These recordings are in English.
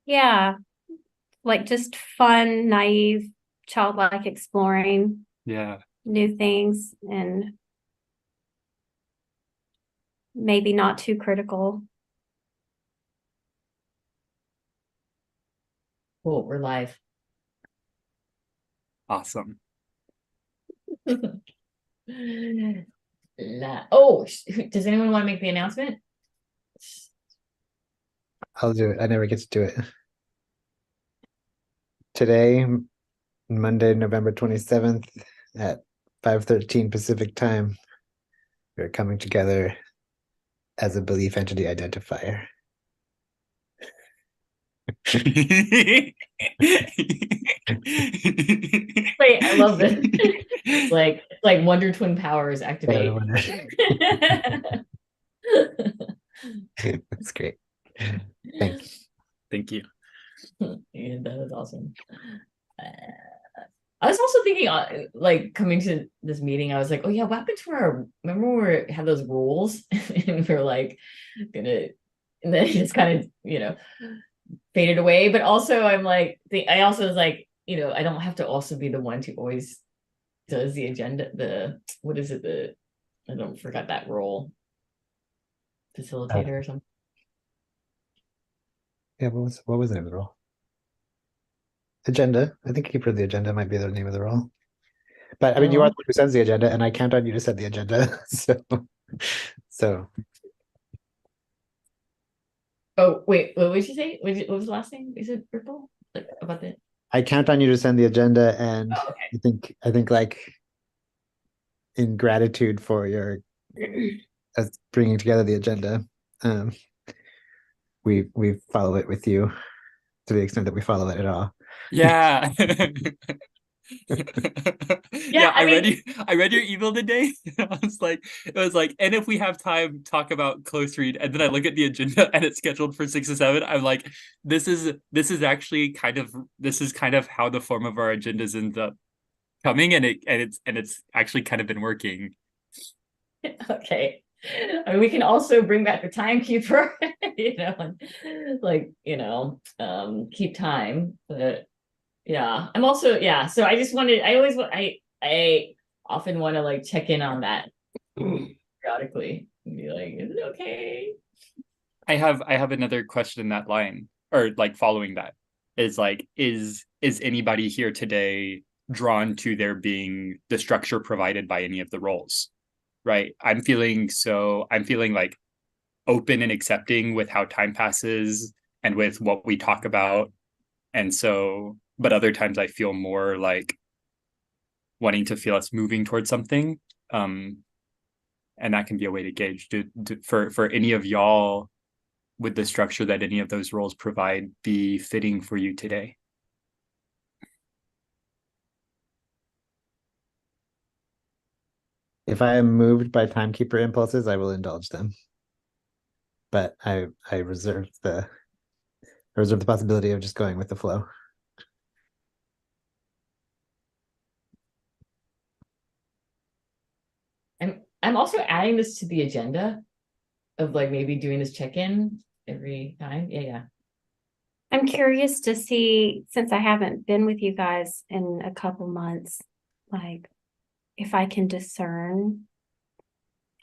Yeah, like just fun, naive, childlike exploring Yeah. new things and maybe not too critical. Cool, we're live. Awesome. Does anyone want to make the announcement? I'll do it. I never get to do it. Today, Monday, November 27th at 5:13 Pacific time, we're coming together as a belief entity identifier. Wait, I love this. It's like Wonder Twin powers activate. That's great. Thank you. Thank you. Yeah, that was awesome. I was also thinking, like coming to this meeting, I was like, oh yeah, what happened to our? Remember when we had those rules, and we're like gonna, and then it just kind of faded away. But also, I also was like, I don't have to also be the one who always does the agenda. What is it? I don't forgot that role, facilitator or something. Yeah, what was the name of the role? Agenda. I think keeper of the agenda might be the name of the role. But I mean, you are the one who sends the agenda, and I count on you to set the agenda. So. Oh wait, what did you say? What was the last name? You said purple? Like about the. I count on you to send the agenda, and Okay. I think like in gratitude for your bringing together the agenda, um, we follow it with you to the extent that we follow it at all. Yeah. Yeah, Yeah, I read your email today. It was like, and if we have time, talk about close read. And then I look at the agenda and it's scheduled for 6 to 7. I'm like, this is actually this is kind of how the form of our agendas ends up coming, and it's actually kind of been working. Okay. I mean, we can also bring back the timekeeper, keep time. But yeah, I'm also, yeah. So I just wanted, I often want to like check in on that periodically and be like, is it okay? I have another question in that line, or like following that, is like, is anybody here today drawn to there being the structure provided by any of the roles? Right. I'm feeling like open and accepting with how time passes and with what we talk about. And so, but other times I feel more like wanting to feel us moving towards something. Um, and that can be a way to gauge for any of y'all, would the structure that any of those roles provide be fitting for you today? If I am moved by timekeeper impulses, I will indulge them. But I reserve the possibility of just going with the flow. I'm also adding this to the agenda of like maybe doing this check-in every time. Yeah, yeah. I'm curious to see, since I haven't been with you guys in a couple months, like if I can discern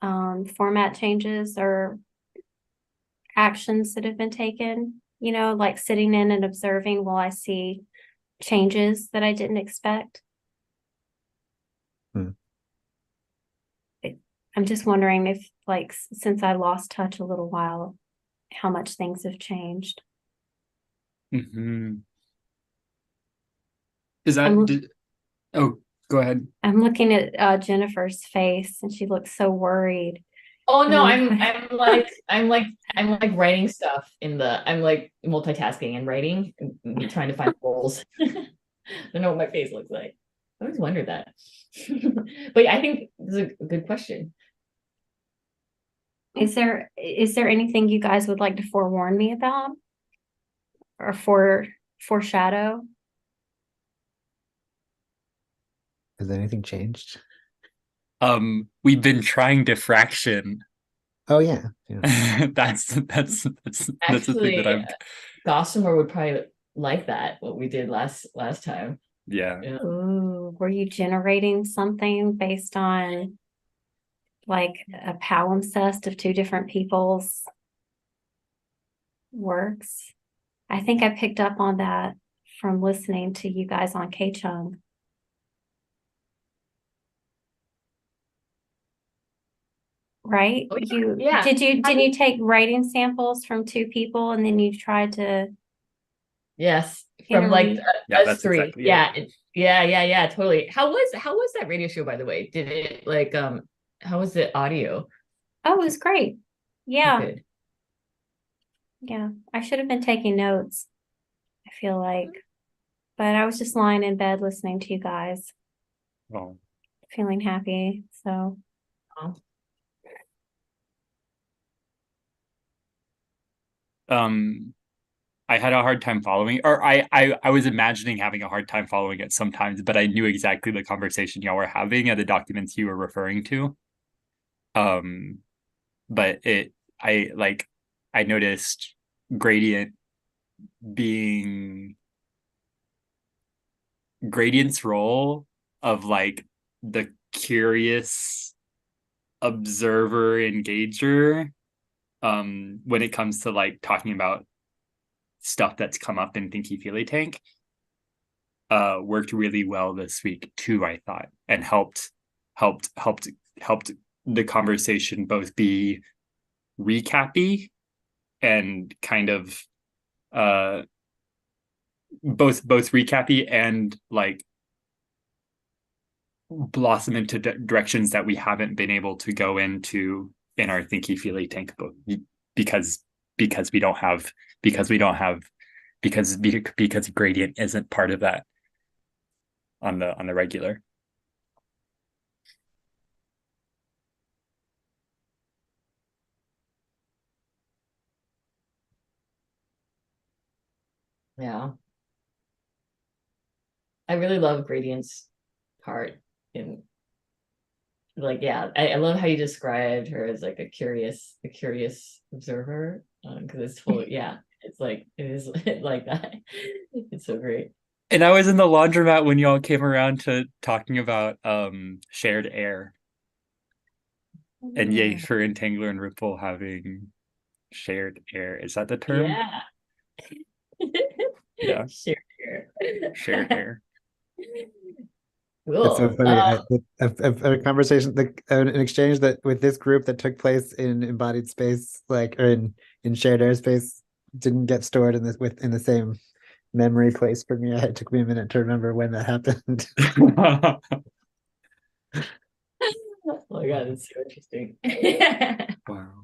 format changes or actions that have been taken, like sitting in and observing while I see changes that I didn't expect. Hmm. I'm just wondering if, like, since I lost touch a little while, how much things have changed. Mm-hmm. Is I'm oh, go ahead. I'm looking at Jennifer's face, and she looks so worried. Oh And no, I'm I'm like, I'm like I'm like writing stuff I'm like multitasking and writing and trying to find roles. I don't know what my face looks like. I always wondered that. But yeah, I think this is a good question. is there anything you guys would like to forewarn me about or foreshadow? Has anything changed? We've been trying diffraction. Oh yeah. That's the thing that Actually, Gossamer would probably like that, what we did last time. Yeah. Yeah. Ooh, were you generating something based on like a palimpsest of two different people's works? I think I picked up on that from listening to you guys on K-Chung. Right? Oh, yeah. You Yeah. didn't you take writing samples from two people and then you tried to Yes, from like interweave? Yeah, us that's three. exactly it. Yeah, totally. How was that radio show, by the way? Did it like how was the audio? Oh, it was great. Yeah, Good. yeah. I should have been taking notes, I feel like. But I was just lying in bed listening to you guys, Oh. feeling happy. So Oh, I had a hard time following, or I was imagining having a hard time following it sometimes, but I knew exactly the conversation y'all were having and the documents you were referring to. But I noticed gradient being gradient's role of like the curious observer engager when it comes to like talking about stuff that's come up in Thinky Feely Tank worked really well this week too, I thought, and helped the conversation both be recappy and kind of both recappy and like blossom into directions that we haven't been able to go into in our Thinky Feely Tank book because we don't have because gradient isn't part of that on the regular. yeah. I really love Gradient's part in like, yeah, I love how you described her as like a curious observer. Because it's totally, yeah, it's like it is like that. It's so great. And I was in the laundromat when y'all came around to talking about shared air. And yay for Entangler and Ripple having shared air. Is that the term? Yeah. Yeah. Shared air. It's so Cool. funny. A conversation, an exchange that with this group that took place in embodied space, like or in shared airspace, didn't get stored in in the same memory place for me. It took me a minute to remember when that happened. Oh my god, it's so interesting. Wow.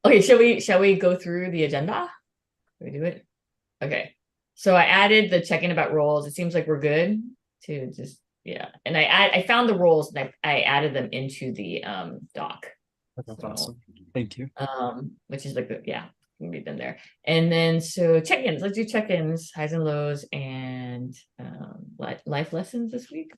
Okay, shall we go through the agenda? Can we do it? Okay. So I added the check-in about roles. It seems like we're good to just, yeah. And I found the roles and I added them into the doc. That's So, awesome. Thank you. which is like the, yeah, you can read them there. And then so check-ins, let's do check-ins, highs and lows, and life lessons this week.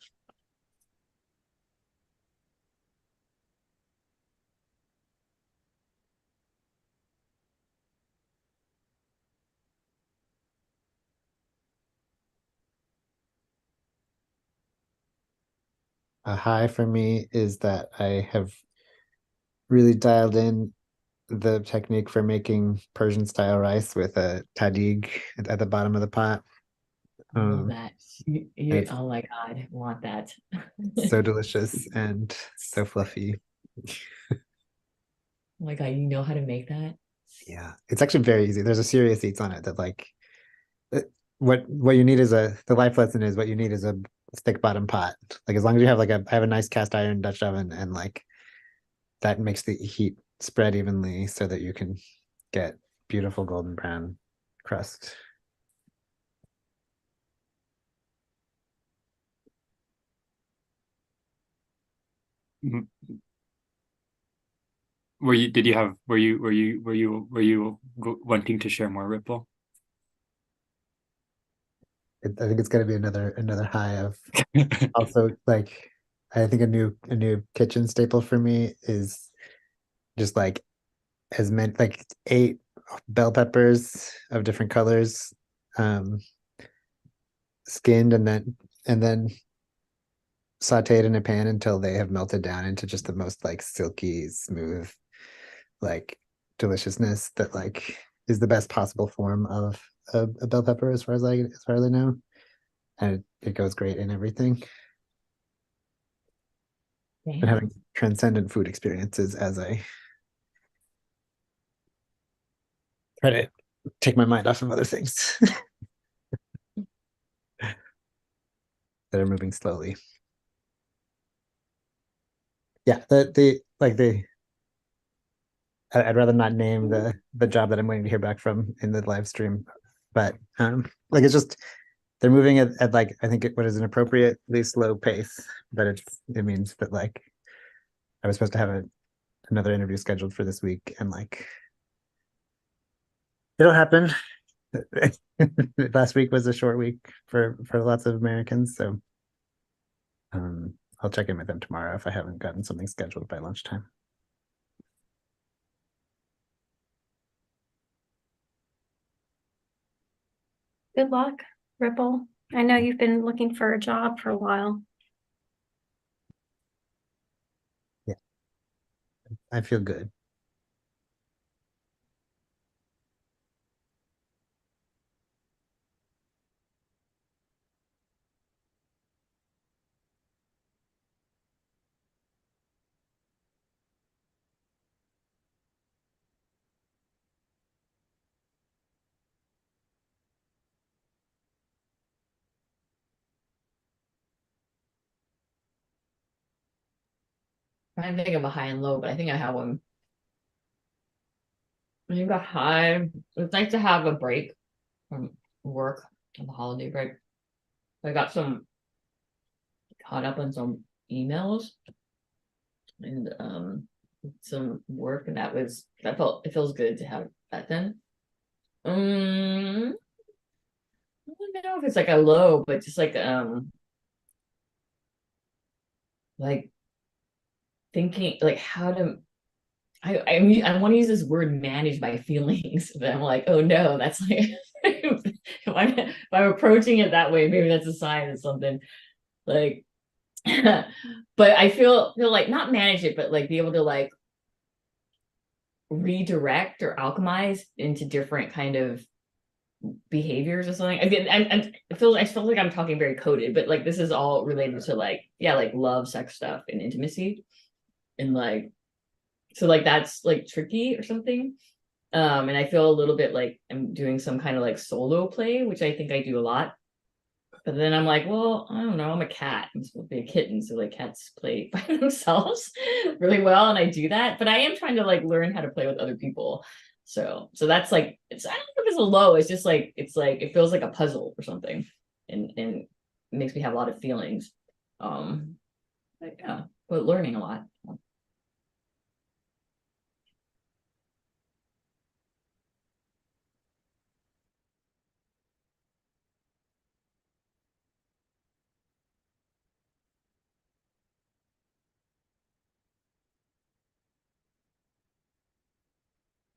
A high for me is that I have really dialed in the technique for making Persian style rice with a tahdig at the bottom of the pot. I love that. It's Oh my god, I want that. so delicious and so fluffy. Oh my god, you know how to make that? Yeah, it's actually very easy. There's a serious eats on it that like what you need is the life lesson is what you need is a stick bottom pot. Like as long as you have I have a nice cast iron Dutch oven and like that makes the heat spread evenly so that you can get beautiful golden brown crust. Were you wanting to share more, Ripple? I think it's going to be another high of also like I think a new kitchen staple for me is just like as many like 8 bell peppers of different colors, skinned and then sauteed in a pan until they have melted down into just the most like silky, smooth, like deliciousness that like is the best possible form of a bell pepper as far as I know. And it goes great in everything. And Damn. having transcendent food experiences as I try to take my mind off of other things that are moving slowly. Yeah, I'd rather not name the job that I'm waiting to hear back from in the live stream, but like it's just they're moving at like I think what is an appropriately slow pace, but it means that like I was supposed to have another interview scheduled for this week, and like it'll happen. Last week was a short week for lots of Americans, so I'll check in with them tomorrow if I haven't gotten something scheduled by lunchtime. Good luck, Ripple. I know you've been looking for a job for a while. Yeah, I feel good. Trying to think of a high and low, but I think I have one. I think a high. It's nice to have a break from work on the holiday break. I got caught up on some emails and some work, and it feels good to have that done. I don't know if it's like a low, but just like thinking like how to I want to use this word manage my feelings, but I'm like, oh no, that's like if I'm approaching it that way, maybe that's a sign of something like but I feel like not manage it, but like be able to like redirect or alchemize into different kind of behaviors or something. I mean, I feel like I'm talking very coded, but like this is all related to like like love, sex stuff, and intimacy, and like so like that's like tricky or something. And I feel a little bit like I'm doing some kind of like solo play, which I think I do a lot. But then I'm like, well, I don't know, I'm a cat. I'm supposed to be a kitten, so like cats play by themselves really well, and I do that. But I am trying to like learn how to play with other people. So that's like I don't know if it's a low, it's just like it feels like a puzzle or something. And it makes me have a lot of feelings. But yeah, but learning a lot.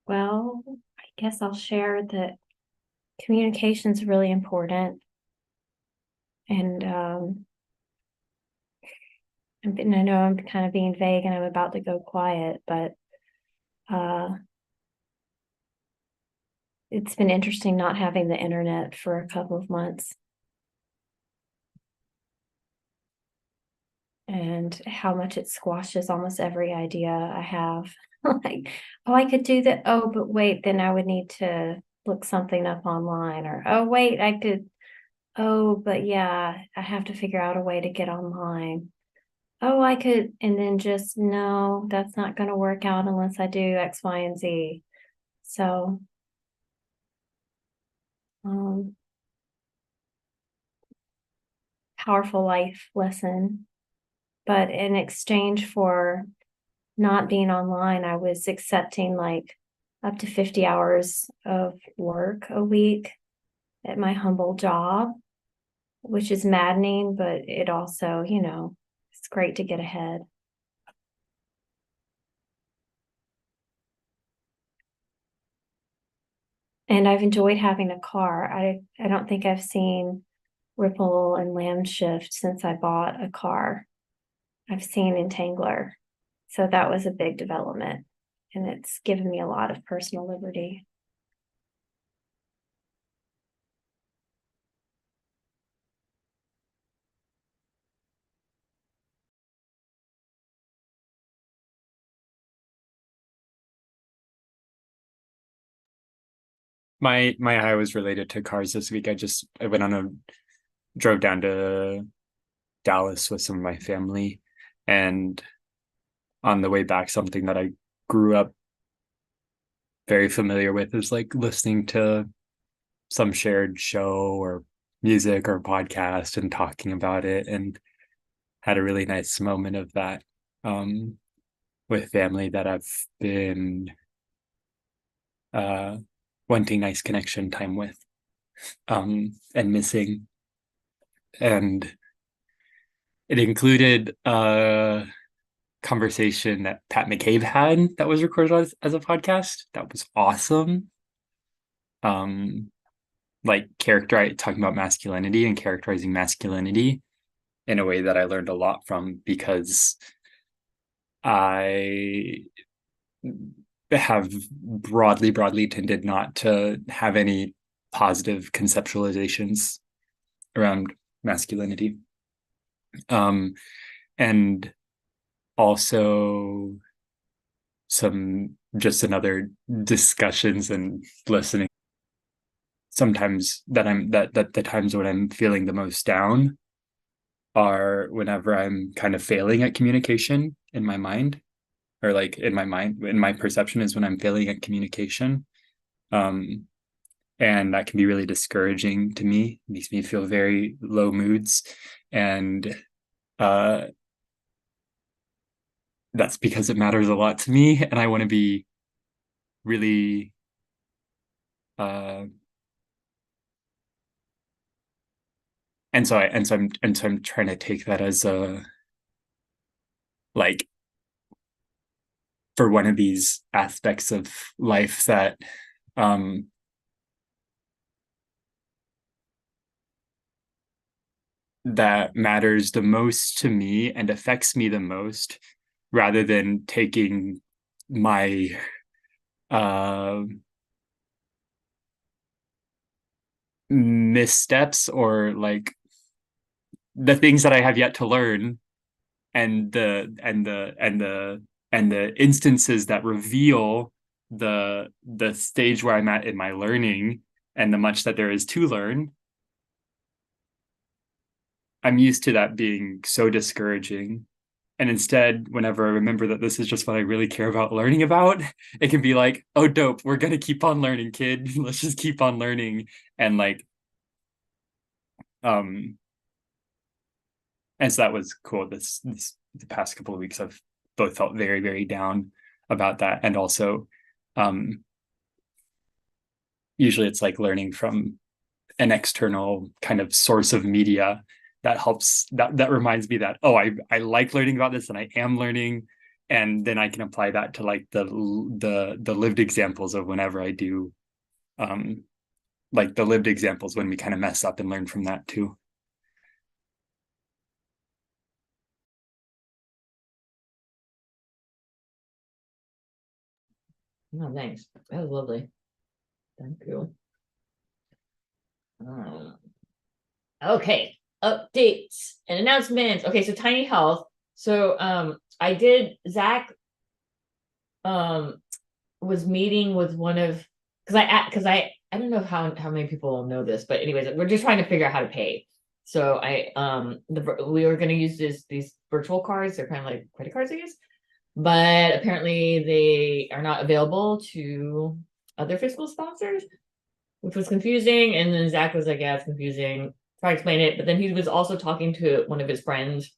Well, I guess I'll share that communication is really important. And I know I'm kind of being vague and I'm about to go quiet, but it's been interesting not having the internet for a couple of months. And how much it squashes almost every idea I have. Like, oh, I could do that. Oh, but wait, then I would need to look something up online. Or, oh, wait, I could. Oh, but yeah, I have to figure out a way to get online. Oh, I could. And then just, no, that's not going to work out unless I do X, Y, and Z. So, um, powerful life lesson. But in exchange for not being online, I was accepting like up to 50 hours of work a week at my humble job, which is maddening, but it also, it's great to get ahead. And I've enjoyed having a car. I don't think I've seen Ripple and Lamb Shift since I bought a car. I've seen Entangler. So that was a big development. And it's given me a lot of personal liberty. My high was related to cars this week. I went on a drove down to Dallas with some of my family, and on the way back, something that I grew up very familiar with is like listening to some shared show or music or podcast and talking about it, and had a really nice moment of that with family that I've been wanting nice connection time with and missing. And it included a conversation that Pat McCabe had that was recorded as a podcast. That was awesome. Like talking about masculinity and characterizing masculinity in a way that I learned a lot from, because I have broadly tended not to have any positive conceptualizations around masculinity. And also another discussions and listening. Sometimes that the times when I'm feeling the most down are whenever I'm kind of failing at communication in my mind, or like in my perception is when I'm failing at communication. And that can be really discouraging to me. It makes me feel very low moods. And that's because it matters a lot to me. And I want to be really I'm trying to take that as a, like, for one of these aspects of life that that matters the most to me and affects me the most, rather than taking my missteps or like the things that I have yet to learn, and the instances that reveal the stage where I'm at in my learning and the much that there is to learn. I'm used to that being so discouraging. And instead, whenever I remember that this is just what I really care about learning about, it can be like, oh, dope, we're going to keep on learning, kid. Let's just keep on learning. And like, and so that was cool. The past couple of weeks, I've both felt very, very down about that. And also, usually it's like learning from an external kind of source of media that helps, that reminds me that, oh, I like learning about this, and I am learning. And then I can apply that to like the lived examples of whenever I do, like the lived examples when we kind of mess up, and learn from that too. Oh, thanks. That was lovely. Thank you. Okay, updates and announcements. Okay, so Tiny Health. So Zach was meeting with one of, because I don't know how many people know this, but anyways, we're just trying to figure out how to pay. So we were going to use these virtual cards. They're kind of like credit cards, I guess, but apparently they are not available to other fiscal sponsors, which was confusing. And then Zach was like, yeah, it's confusing. Try to explain it. But then he was also talking to one of his friends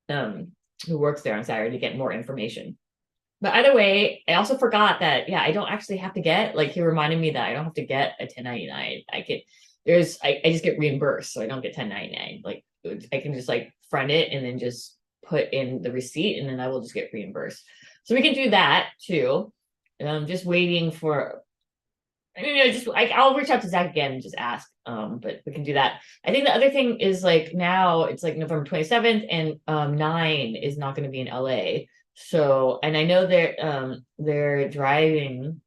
who works there on Saturday to get more information. But either way, I also forgot that, yeah, I don't actually have to get, like, he reminded me that I don't have to get a 1099. I just get reimbursed, so I don't get 1099. Like, I can just like front it and then just put in the receipt, and then I will just get reimbursed. So we can do that too. And I'm just waiting for, just I'll reach out to Zach again and just ask. But we can do that. I think the other thing is like now it's like November 27th and 9 is not going to be in LA. So, and I know they're driving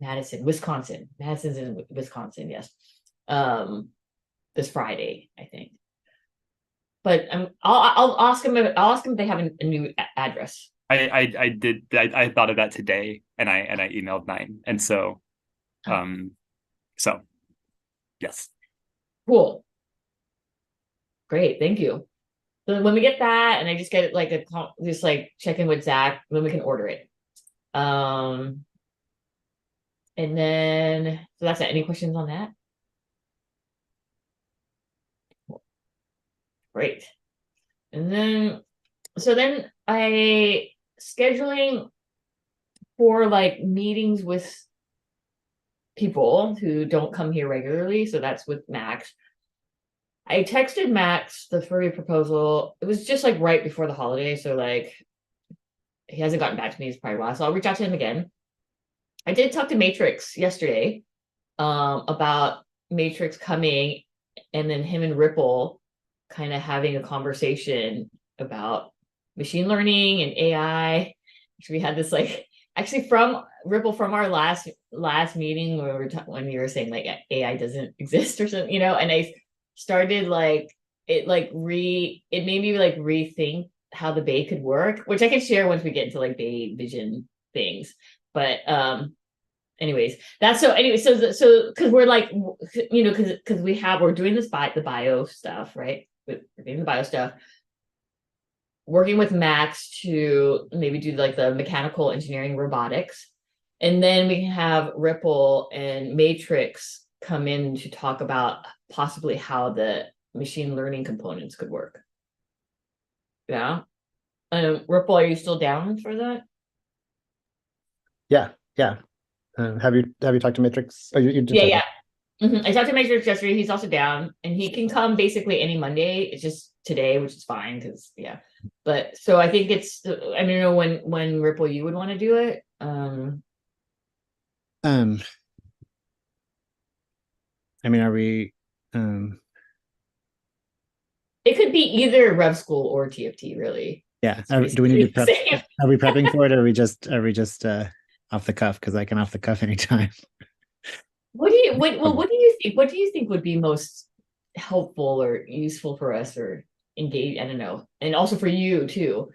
Wisconsin. Madison's in Wisconsin, yes. This Friday, I think. But I'll ask them. I'll ask them if they have a new address. I thought of that today, and I emailed 9, and so, so, yes. Cool. Great, thank you. So when we get that, and I just get like just like check in with Zach, then we can order it. And then so that's it. Any questions on that? Great. And then so then I scheduling for like meetings with people who don't come here regularly. So that's with Maxx. I texted Maxx the Furby proposal. It was just like right before the holiday. So like he hasn't gotten back to me. It's probably a while. So I'll reach out to him again. I did talk to Matrix yesterday about Matrix coming, and then him and Ripple kind of having a conversation about machine learning and AI. So we had this like actually from Ripple from our last meeting where when you were saying like AI doesn't exist or something, and I started like it made me like rethink how the Bay could work, which I can share once we get into like Bay vision things. But anyways, that's so anyway, so because we're like, because we're doing the bio stuff, right? We're doing the bio stuff, working with Maxx to maybe do like the mechanical engineering robotics. And then we can have Ripple and Matrix come in to talk about possibly how the machine learning components could work. Yeah. Ripple, are you still down for that? Yeah. Have you talked to Matrix? Oh, you did. Yeah. I talked to Matrix yesterday. He's also down, and he can come basically any Monday. It's just today, which is fine because But so I think it's. I don't know when Ripple you would want to do it. I mean, are we? It could be either Rev School or TFT, really. Yeah. Do we need to prep? Are we prepping for it, or are we just off the cuff? Because I can off the cuff anytime. What do you think? What do you think would be most helpful or useful for us or engage? I don't know, and also for you too.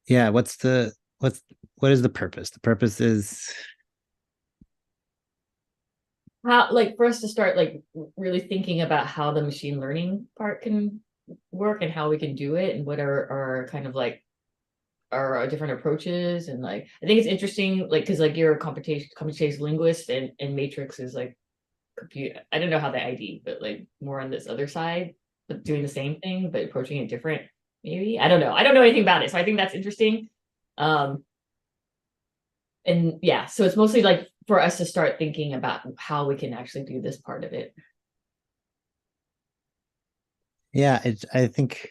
Yeah. What is the purpose? The purpose is How, like, for us to start like really thinking about how the machine learning part can work and how we can do it and what are our kind of like our different approaches. And like I think it's interesting, like, because like you're a computational linguist and Matrix is like compute. I don't know how the ID, but like more on this other side, but doing the same thing but approaching it different. Maybe I don't know anything about it, so I think that's interesting. And yeah, so it's mostly like for us to start thinking about how we can actually do this part of it. Yeah, I think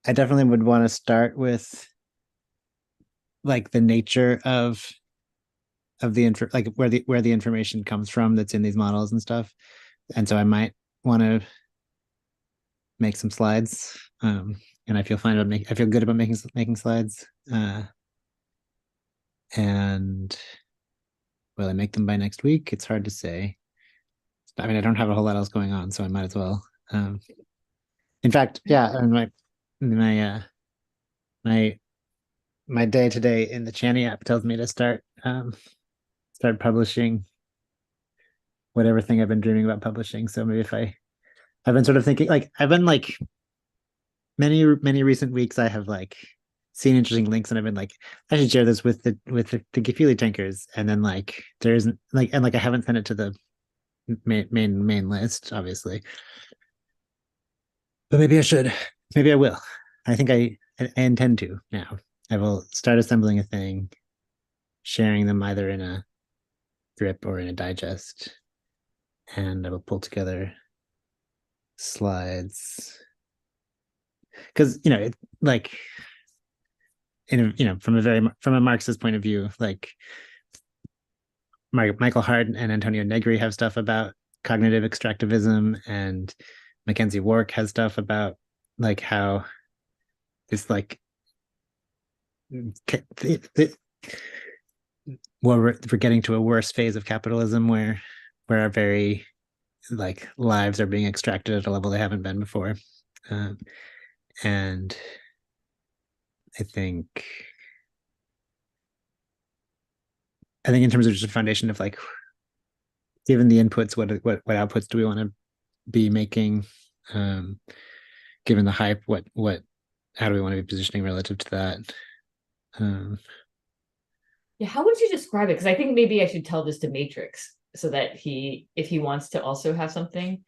I definitely would want to start with like the nature of the info, like where the information comes from that's in these models and stuff. And so I might want to make some slides. And I feel good about making slides. And will I make them by next week? It's hard to say. I mean, I don't have a whole lot else going on, so I might as well. In fact, yeah, and my day today in the Channy app tells me to start publishing whatever thing I've been dreaming about publishing. So maybe I've been sort of thinking, like, I've been like many recent weeks I have like seen interesting links and I've been like, I should share this with the Thinky Feely Tankers, and then like there isn't like, and like I haven't sent it to the main list, obviously, but maybe I should. Maybe I will. I think I intend to now. I will start assembling a thing, sharing them either in a drip or in a digest, and I will pull together slides because it like from a Marxist point of view, like Michael Hart and Antonio Negri have stuff about cognitive extractivism, and Mackenzie Wark has stuff about like how it's like well, we're getting to a worse phase of capitalism where our very like lives are being extracted at a level they haven't been before. And I think in terms of just a foundation of like, given the inputs, what outputs do we want to be making? Given the hype, how do we want to be positioning relative to that? Yeah, how would you describe it? Because I think maybe I should tell this to Matrix so that if he wants to also have something,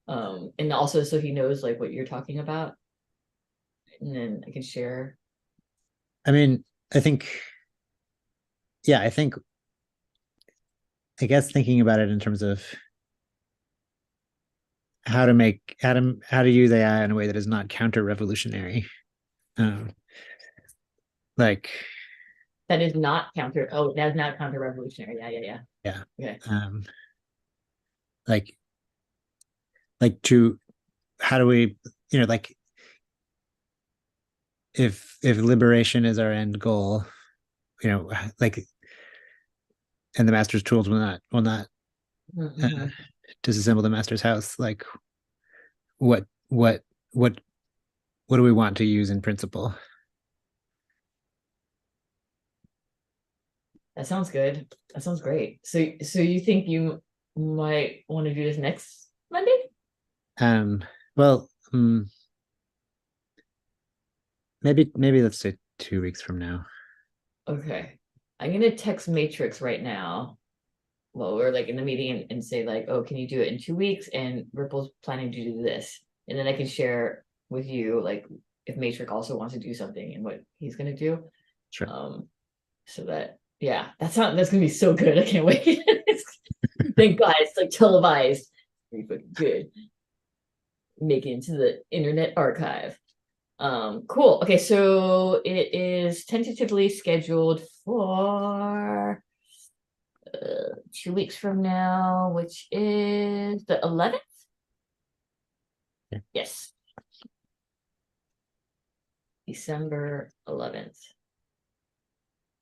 and also so he knows like what you're talking about, and then I can share. I mean, I think, yeah, I guess thinking about it in terms of how to use AI in a way that is not counter-revolutionary. Like that is not counter. Oh, that's not counter-revolutionary. Yeah. Okay. Like to how do we, like if liberation is our end goal, like, and the master's tools will not disassemble the master's house, like what do we want to use in principle? That sounds good. That sounds great. So you think you might want to do this next Monday? Well, maybe let's say 2 weeks from now. Okay. I'm gonna text Matrix right now. Well, we're like in the meeting and say like, oh, can you do it in 2 weeks? And Ripple's planning to do this. And then I can share with you like if Matrix also wants to do something and what he's gonna do. Sure. So that that's gonna be so good. I can't wait. Thank God it's like televised. Pretty fucking good. Make it into the Internet Archive. Cool. Okay, so it is tentatively scheduled for 2 weeks from now, which is the 11th. Yeah. Yes, December 11th.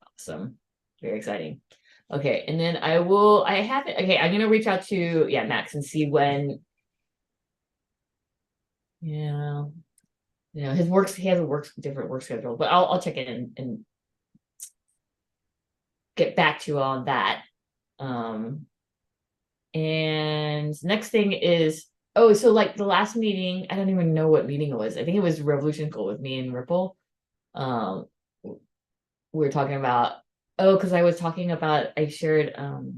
Awesome. Very exciting. Okay, and then I have it. Okay, I'm gonna reach out to Maxx and see when. Yeah, his works. He has a different work schedule, but I'll check in and get back to you on that. And next thing is so like the last meeting, I don't even know what meeting it was. I think it was Revolution Call with me and Ripple. We were talking about because I was talking about I shared oh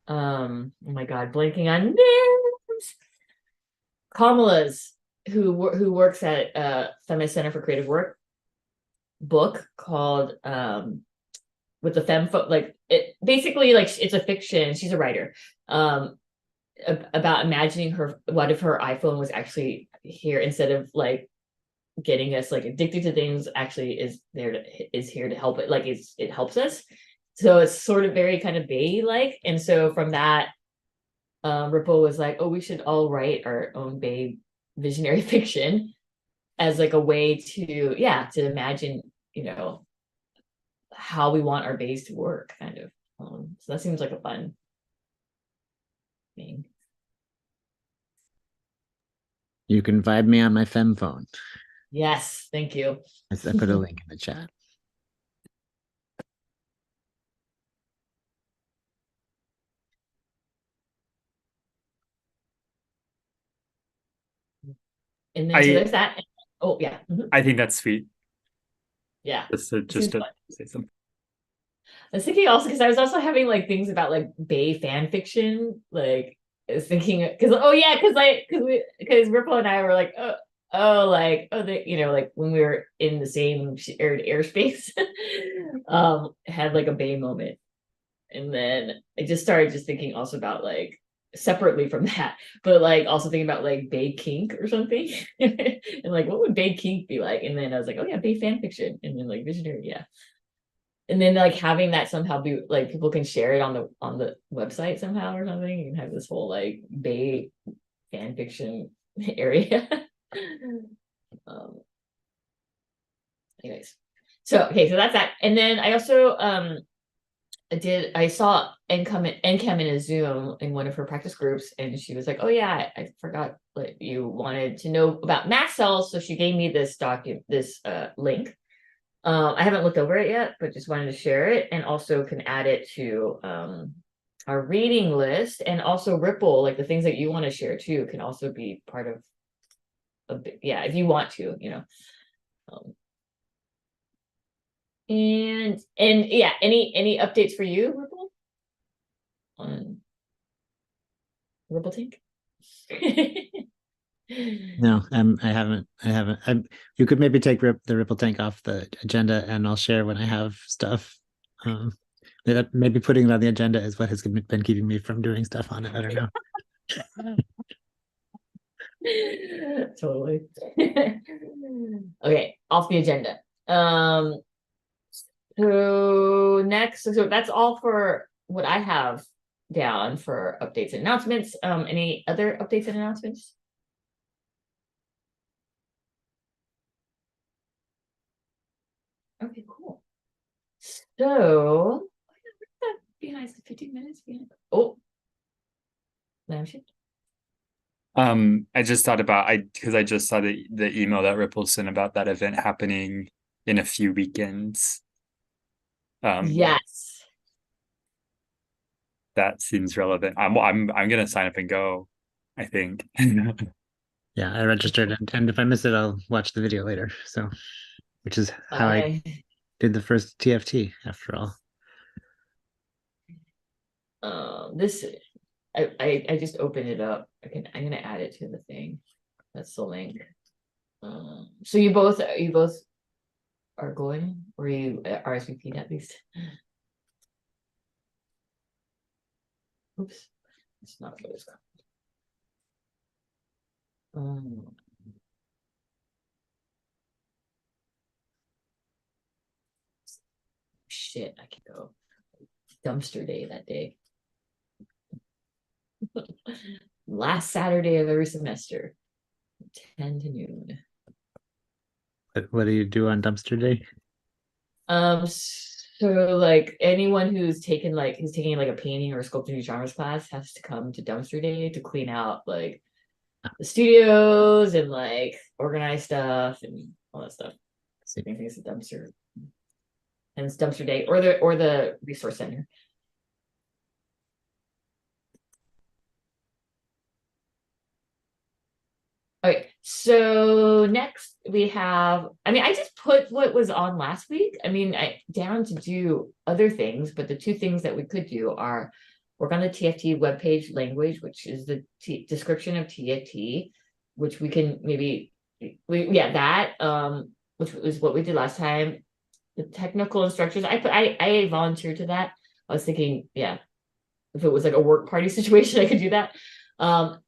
my god, blanking on names. Kamala's who works at Feminist Center for Creative Work book called with the like it basically like it's a fiction. She's a writer about imagining what if her iPhone was actually here instead of like getting us like addicted to things, actually is here to help it, like it helps us. So it's sort of very kind of Bay like, and so from that Ripple was like, oh, we should all write our own Bay visionary fiction as like a way to imagine how we want our bays to work kind of. So that seems like a fun thing. You can vibe me on my fem phone. Yes, thank you. I put a link in the chat. And then so there's that. Oh yeah. I think that's sweet. Yeah. Just to say something. I was thinking also because I was also having like things about like Bay fan fiction. Like I was thinking because Ripple and I were like they like when we were in the same shared airspace, had like a Bay moment, And then I just started thinking also about like separately from that, but like also thinking about like Bay kink or something. And like what would Bay kink be like? And then I was like, oh yeah, Bay fan fiction. And then like visionary, yeah. And then like having that somehow be like people can share it on the website somehow or something. You can have this whole like Bay fan fiction area. Anyways. So okay, so that's that. And then I also I saw Nkem in a Zoom in one of her practice groups, and she was like, oh yeah, I forgot that you wanted to know about mast cells. So she gave me this link. I haven't looked over it yet, but just wanted to share it, and also can add it to our reading list, and also Ripple, like the things that you want to share too, can also be part of yeah, if you want to, and yeah, any updates for you, Ripple? On Ripple Tank? No, I haven't. You could maybe take the Ripple Tank off the agenda, and I'll share when I have stuff. Maybe putting it on the agenda is what has been keeping me from doing stuff on it. I don't know. Totally. Okay, off the agenda. So next, so that's all for what I have down for updates and announcements. Any other updates and announcements? Okay, cool. So behind 15 minutes behind. Oh, lampshade. I just thought about because I just saw the email that Ripple sent about that event happening in a few weekends. Yes. That seems relevant. I'm gonna sign up and go, I think. Yeah, I registered, and if I miss it, I'll watch the video later. So, which is how I did the first TFT after all. This I just opened it up. I'm gonna add it to the thing. That's the link. So you both are going, or you RSVP'd at least? Oops, it's not what it's called. Shit, I could go dumpster day that day. Last Saturday of every semester, 10 to noon. What do you do on dumpster day? So like anyone who's taking like a painting or a sculpting genres class has to come to dumpster day to clean out like the studios and like organize stuff and all that stuff. Same thing as the dumpster. And it's dumpster day or the resource center. Okay, so next we have, I just put what was on last week. I down to do other things, but the two things that we could do are work on the TFT webpage language, which is the description of TFT, which we can maybe, which was what we did last time. The technical instructions, I volunteered to that. I was thinking, yeah, if it was like a work party situation, I could do that. Or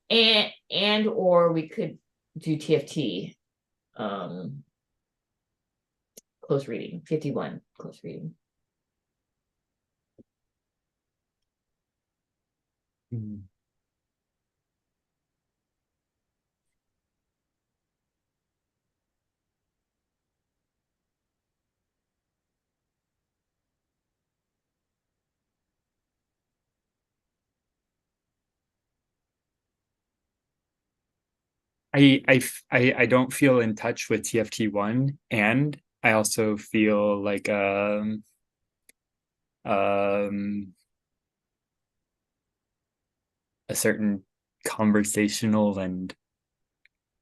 we could do TFT, close reading, 51 close reading. I don't feel in touch with TFT1, and I also feel like a certain conversational and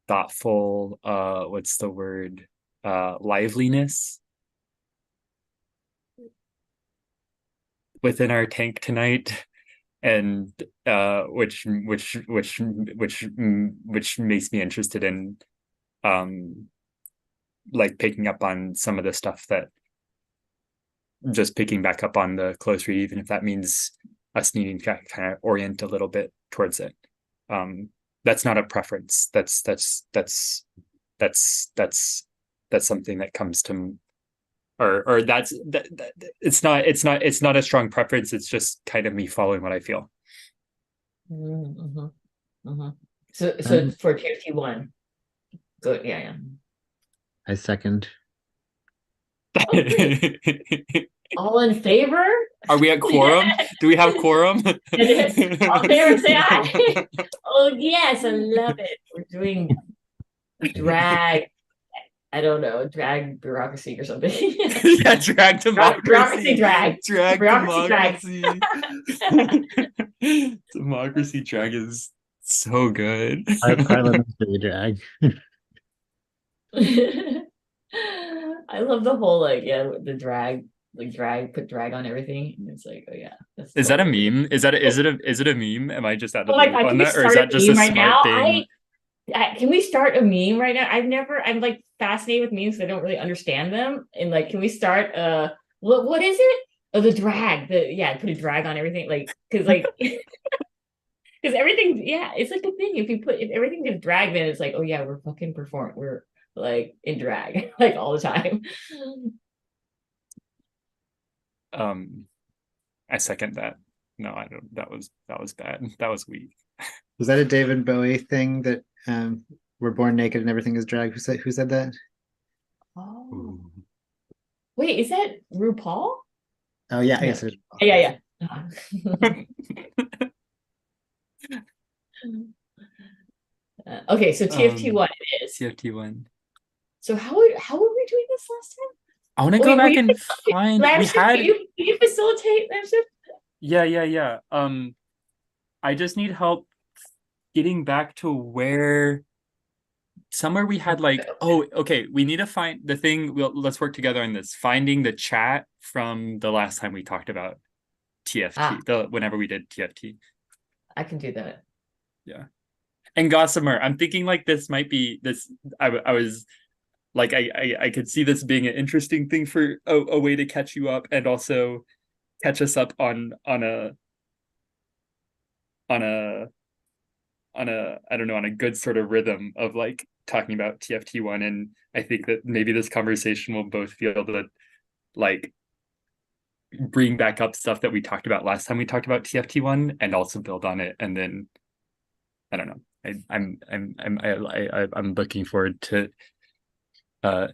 thoughtful what's the word, liveliness within our tank tonight, and which makes me interested in like picking up on some of the stuff that just picking back up on the close read, even if that means us needing to kind of orient a little bit towards it. That's not a preference. That's something that comes to, or that's it's not a strong preference. It's just kind of me following what I feel. Mm-hmm. Mm-hmm. So for TFT1, good. Yeah. I second. Oh, great. All in favor? Are we at quorum? Do we have quorum? It is. All in favor, say aye. Oh yes, I love it. We're doing drag. I don't know, drag bureaucracy or something. Yeah, drag democracy. Drag Democracy drag. Democracy drag is so good. Parliamentary drag. I love the whole the drag, put drag on everything. And it's like, oh yeah, that's Is that a totally meme? Is it a meme? Am I just out of the loop can on we that, or is start that just a meme right smart now? thing? Can we start a meme right now? I'm like fascinated with memes. I don't really understand them. And like, can we start what is it? Oh, the drag. Put a drag on everything. Because everything, it's like a thing. If everything is drag, then it's like, oh yeah, we're fucking performing. We're like in drag like all the time. I second that. No, I don't. That was bad. That was weak. Was that a David Bowie thing that we're born naked and everything is drag? Who said that? Oh. Ooh. Wait, is that RuPaul? Oh yeah, I guess it was. Yeah. Okay, so TFT1 it is. TFT1. So how were we doing this last time? I want to go back and find. We had. Can you facilitate that? Yeah. I just need help getting back to where somewhere we had like, oh, okay, we need to find the thing. Let's work together on this. Finding the chat from the last time we talked about TFT, whenever we did TFT. I can do that. Yeah. And Gossamer, I'm thinking like this might be this. I was like, I could see this being an interesting thing for a way to catch you up and also catch us up on a I don't know, on a good sort of rhythm of like talking about TFT1. And I think that maybe this conversation will both feel that like bring back up stuff that we talked about last time we talked about TFT1 and also build on it. And then I don't know. I'm looking forward to I'm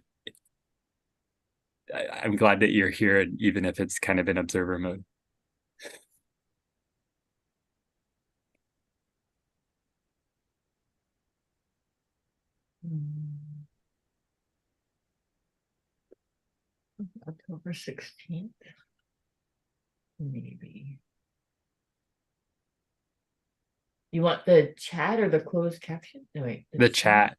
glad that you're here, even if it's kind of in observer mode. October 16th. Maybe. You want the chat or the closed caption? No, wait. The chat.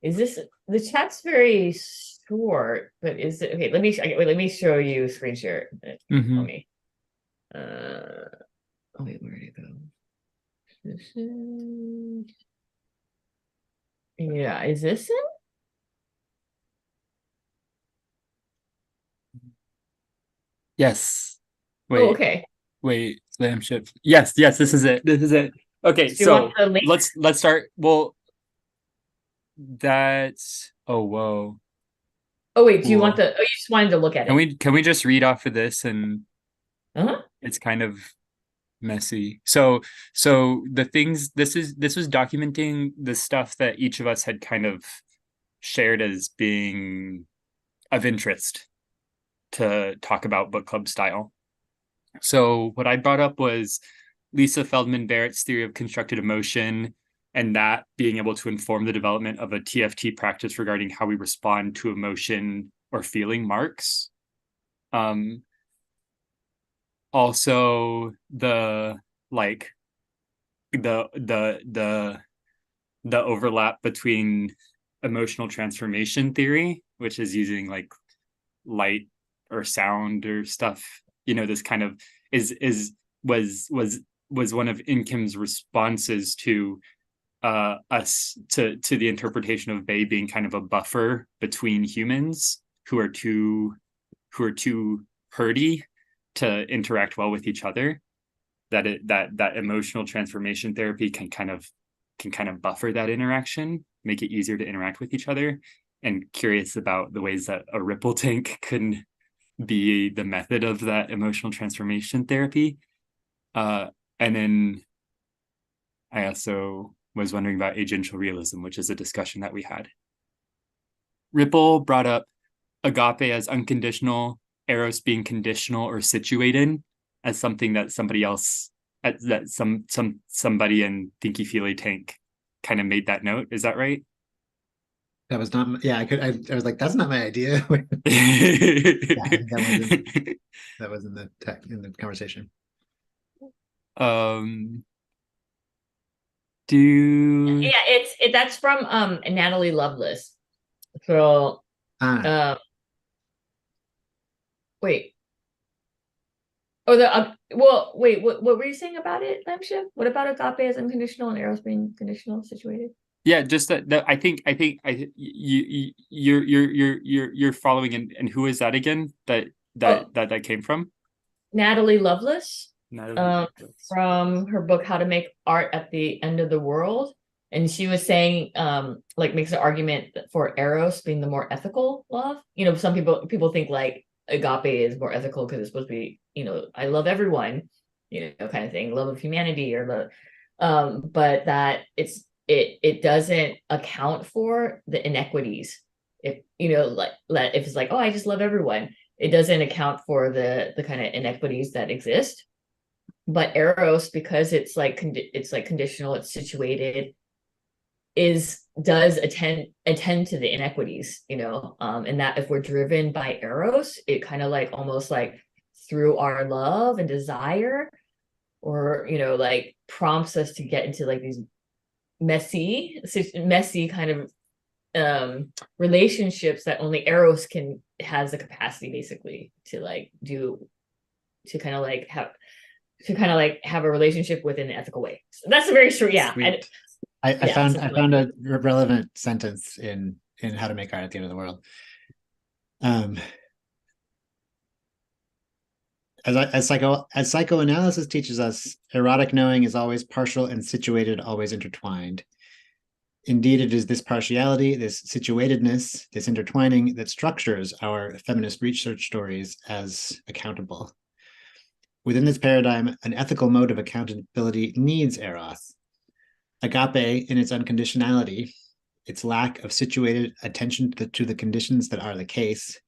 Is this the chat's very short, but is it okay? Let me show you screen share. Mm-hmm. Let me. Oh wait, where did it go? This is. Yeah, is this it? Yes. Wait. Oh, okay. Wait, slam ship. Yes, this is it. This is it. Okay, so let's start. Well, that's whoa. Oh wait, do you want the you just wanted to look at it? Can we just read off of this and it's kind of messy. So the things this was documenting the stuff that each of us had kind of shared as being of interest to talk about book club style. So what I brought up was Lisa Feldman Barrett's theory of constructed emotion, and that being able to inform the development of a TFT practice regarding how we respond to emotion or feeling marks. Also the overlap between emotional transformation theory, which is using like light or sound or stuff. This kind of was one of Nkem's responses to us to the interpretation of Bay being kind of a buffer between humans who are too hurdy to interact well with each other. That emotional transformation therapy can kind of buffer that interaction, make it easier to interact with each other. And curious about the ways that a ripple tank can be the method of that emotional transformation therapy. And then I also was wondering about agential realism, which is a discussion that we had. Ripple brought up agape as unconditional, eros being conditional or situated, as something that somebody else, that somebody in Thinky Feely Tank kind of made that note. Is that right? That was not. Yeah, I was like, that's not my idea. Yeah, that was in the conversation. That's from Natalie Lovelace. So wait. Wait, what were you saying about it, Lamship? What about agape as unconditional and eros being conditional, situated? Yeah, just that I think you're following, and who is that again? That came from? Natalie Lovelace. From her book How to Make Art at the End of the World. And she was saying, makes an argument for eros being the more ethical love. Some people think like agape is more ethical because it's supposed to be, I love everyone, kind of thing, love of humanity or love, but that it doesn't account for the inequities. If if it's like, oh, I just love everyone, it doesn't account for the kind of inequities that exist. But eros, because it's like conditional, it's situated, does attend to the inequities, and that if we're driven by eros, it kind of like almost like through our love and desire, or like prompts us to get into like these messy kind of relationships that only eros has the capacity basically to like do, to kind of like have a relationship within an ethical way. So that's a very short. Yeah. I found a relevant sentence in How to Make Art at the End of the World. As psychoanalysis teaches us, erotic knowing is always partial and situated, always intertwined. Indeed, it is this partiality, this situatedness, this intertwining that structures our feminist research stories as accountable. Within this paradigm, an ethical mode of accountability needs eros. Agape, in its unconditionality, its lack of situated attention to the conditions that are the case,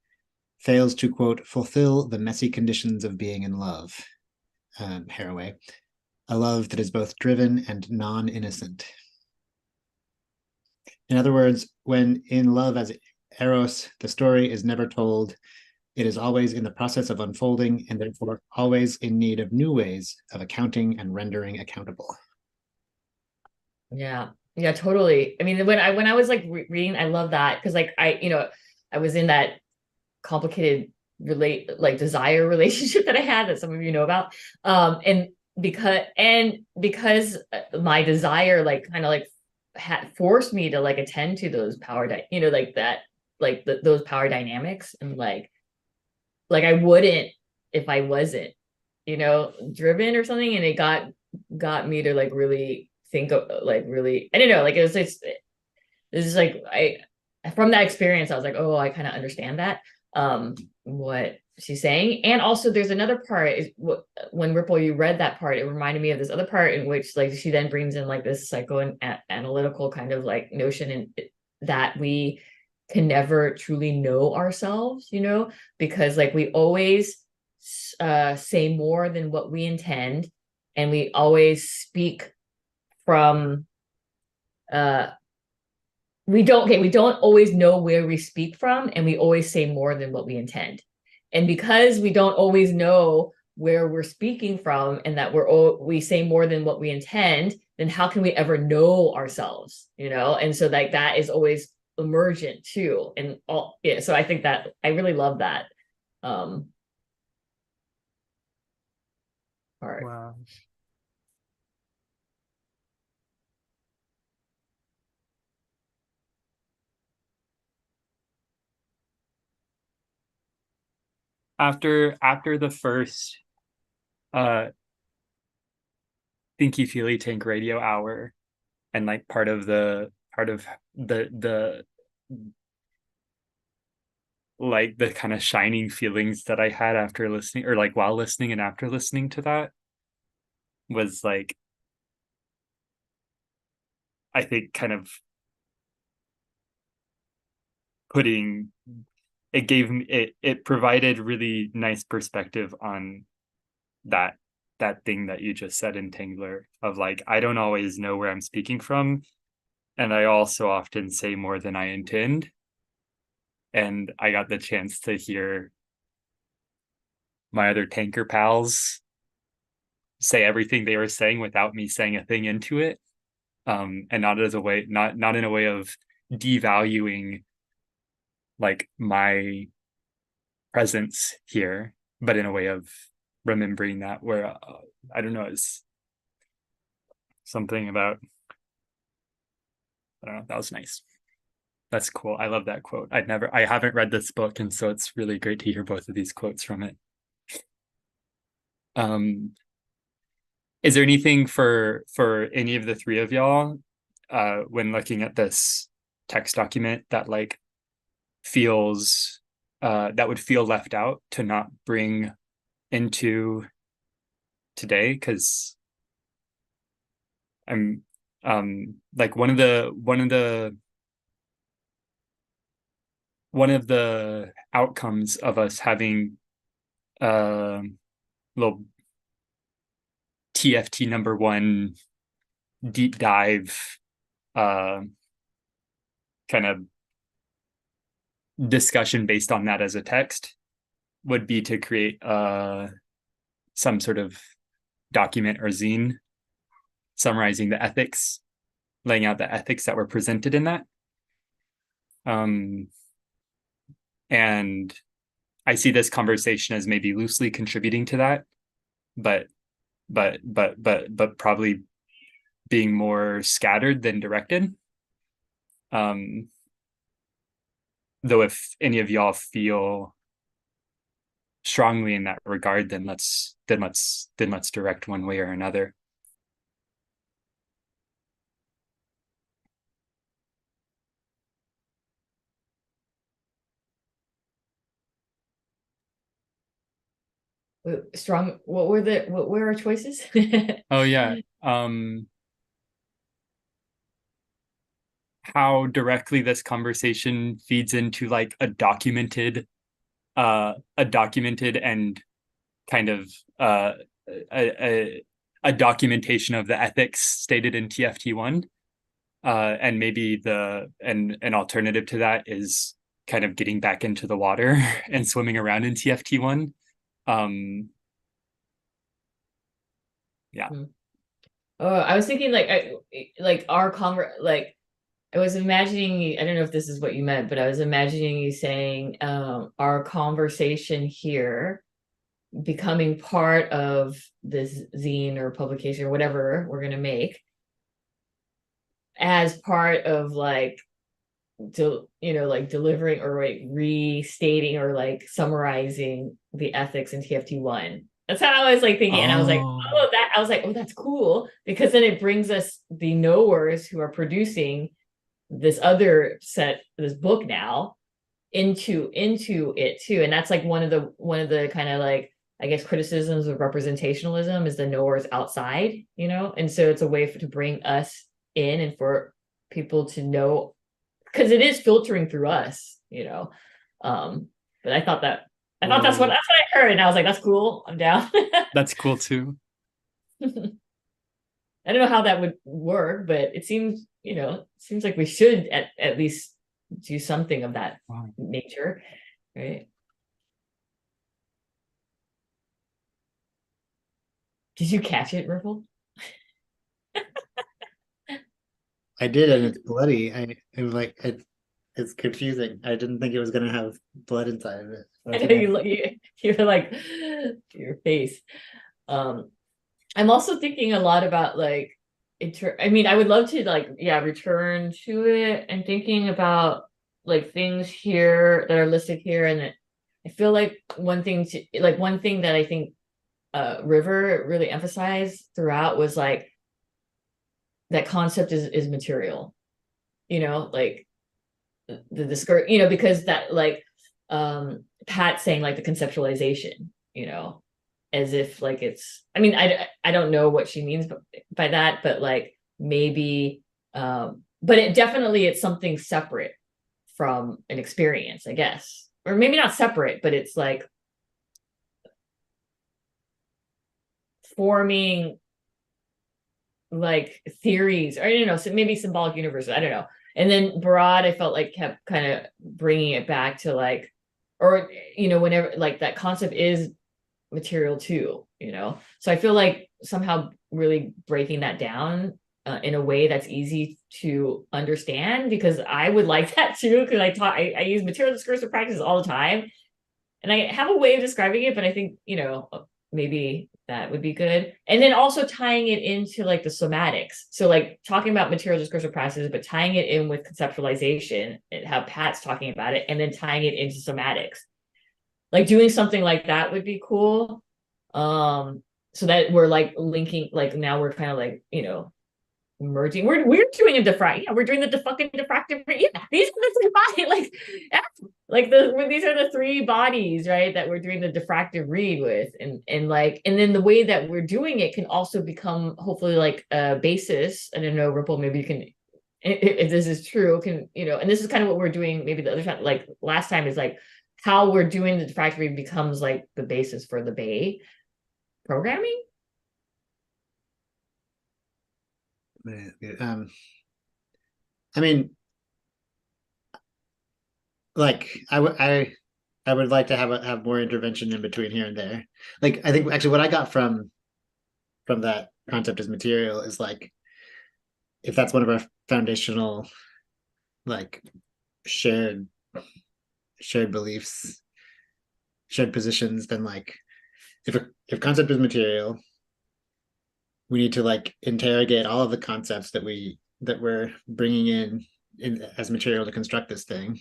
fails to, quote, fulfill the messy conditions of being in love. Haraway, a love that is both driven and non-innocent. In other words, when in love as eros, the story is never told. It is always in the process of unfolding and therefore always in need of new ways of accounting and rendering accountable. Yeah, totally. I mean, when I was like reading, I love that because like I was in that complicated desire relationship that I had that some of you know about, and because my desire like kind of like forced me to like attend to those power those power dynamics, and like I wouldn't if I wasn't driven or something, and it got me to like really think of like really, I don't know, like it's just like from that experience I was like, oh, I kind of understand that what she's saying. And also there's another part is when Ripple, you read that part, it reminded me of this other part in which like she then brings in like this psychoanalytical kind of like notion, and that we can never truly know ourselves, because like we always say more than what we intend, and we always speak from we don't always know where we speak from, and we always say more than what we intend. And because we don't always know where we're speaking from, and that we say more than what we intend, then how can we ever know ourselves? And so like that is always emergent too, and all. Yeah, so I think that I really love that part. Wow. After the first uh Thinky Feely Tank radio hour, and like part of the like the kind of shining feelings that I had after listening, or like while listening and after listening to that, was like, I think kind of putting it gave me it provided really nice perspective on that thing that you just said in Tangler, of like, I don't always know where I'm speaking from, and I also often say more than I intend. And I got the chance to hear my other tanker pals say everything they were saying without me saying a thing into it, and not as a way, not in a way of devaluing like my presence here, but in a way of remembering that, where I don't know, it's something about, I don't know, that was nice. That's cool. I love that quote. I haven't read this book, and so it's really great to hear both of these quotes from it. Is there anything for any of the three of y'all when looking at this text document that like feels that would feel left out to not bring into today? Because I'm like one of the outcomes of us having little TFT number one deep dive kind of discussion based on that as a text would be to create some sort of document or zine summarizing the ethics, laying out the ethics that were presented in that. And I see this conversation as maybe loosely contributing to that, but probably being more scattered than directed. Though if any of y'all feel strongly in that regard, then let's direct one way or another. Strong. What were our choices? Oh yeah. How directly this conversation feeds into like a documented and kind of a documentation of the ethics stated in TFT1, and maybe an alternative to that is kind of getting back into the water and swimming around in TFT1. Yeah. Oh, I was thinking like our I was imagining, I don't know if this is what you meant, but I was imagining you saying our conversation here becoming part of this zine or publication or whatever we're going to make as part of like like delivering or like restating or like summarizing the ethics in TFT1. That's how I was like thinking. And I was like, oh, that's cool, because then it brings us the knowers who are producing this other this book now into it too. And that's like one of the kind of like, I guess, criticisms of representationalism is the knowers outside, and so it's a way to bring us in and for people to know, because it is filtering through us, but I thought that's what I heard, and I was like, that's cool, I'm down. That's cool too. I don't know how that would work, but it seems like we should at least do something of that nature, right? Did you catch it, Ripple? I did, and it's bloody. it's confusing. I didn't think it was gonna have blood inside of it. I know you're like your face. I'm also thinking a lot about like I mean, I would love to like, yeah, return to it and thinking about like things here that are listed here. And I feel like one thing that I think River really emphasized throughout was like that concept is material, like the discourse, because that like Pat saying like the conceptualization, as if like it's, I mean, I don't know what she means by that, but like maybe but it's something separate from an experience, I guess, or maybe not separate, but it's like forming like theories, or I don't know, so maybe symbolic universes, I don't know. And then Barad, I felt like kept kind of bringing it back to like, or whenever like that concept is material too, so I feel like somehow really breaking that down in a way that's easy to understand, because I would like that too, because I use material discursive practices all the time, and I have a way of describing it, but I think maybe that would be good. And then also tying it into like the somatics, so like talking about material discursive practices but tying it in with conceptualization and how Pat's talking about it, and then tying it into somatics, like doing something like that would be cool. So that we're like linking, like now we're kind of like, merging. We're doing a we're doing the fucking diffractive. Yeah, these are the three bodies, like these are the three bodies, right? That we're doing the diffractive read with, and then the way that we're doing it can also become hopefully like a basis. I don't know, Ripple, maybe you can, if this is true, and this is kind of what we're doing. Maybe the other time, like last time, is like how we're doing the diffractive read becomes like the basis for the Bay programming. I mean, like I would like to have more intervention in between here and there. Like I think actually what I got from that concept as material is like, if that's one of our foundational like shared beliefs, shared positions, then like if concept is material, we need to like interrogate all of the concepts that we're bringing in as material to construct this thing,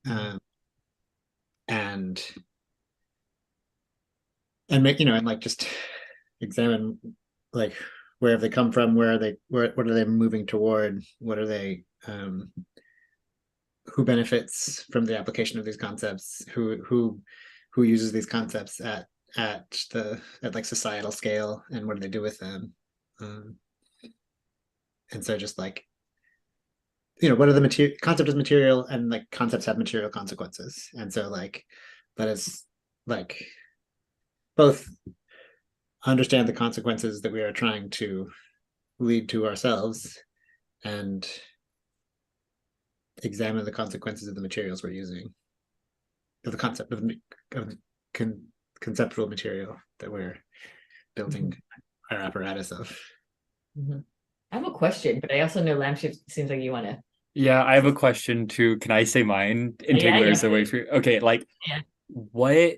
and make and like just examine like where have they come from, what are they moving toward, what are they who benefits from the application of these concepts, who uses these concepts at like societal scale, and what do they do with them, and so just like what are the material concept is material, and like concepts have material consequences, and so like let us like both understand the consequences that we are trying to lead to ourselves, and examine the consequences of the materials we're using, of the concept of conceptual material that we're building our apparatus of. I have a question, but I also know Lampshift seems like you want to. Yeah, I have a question too. Can I say mine? Entangler is away for okay, like what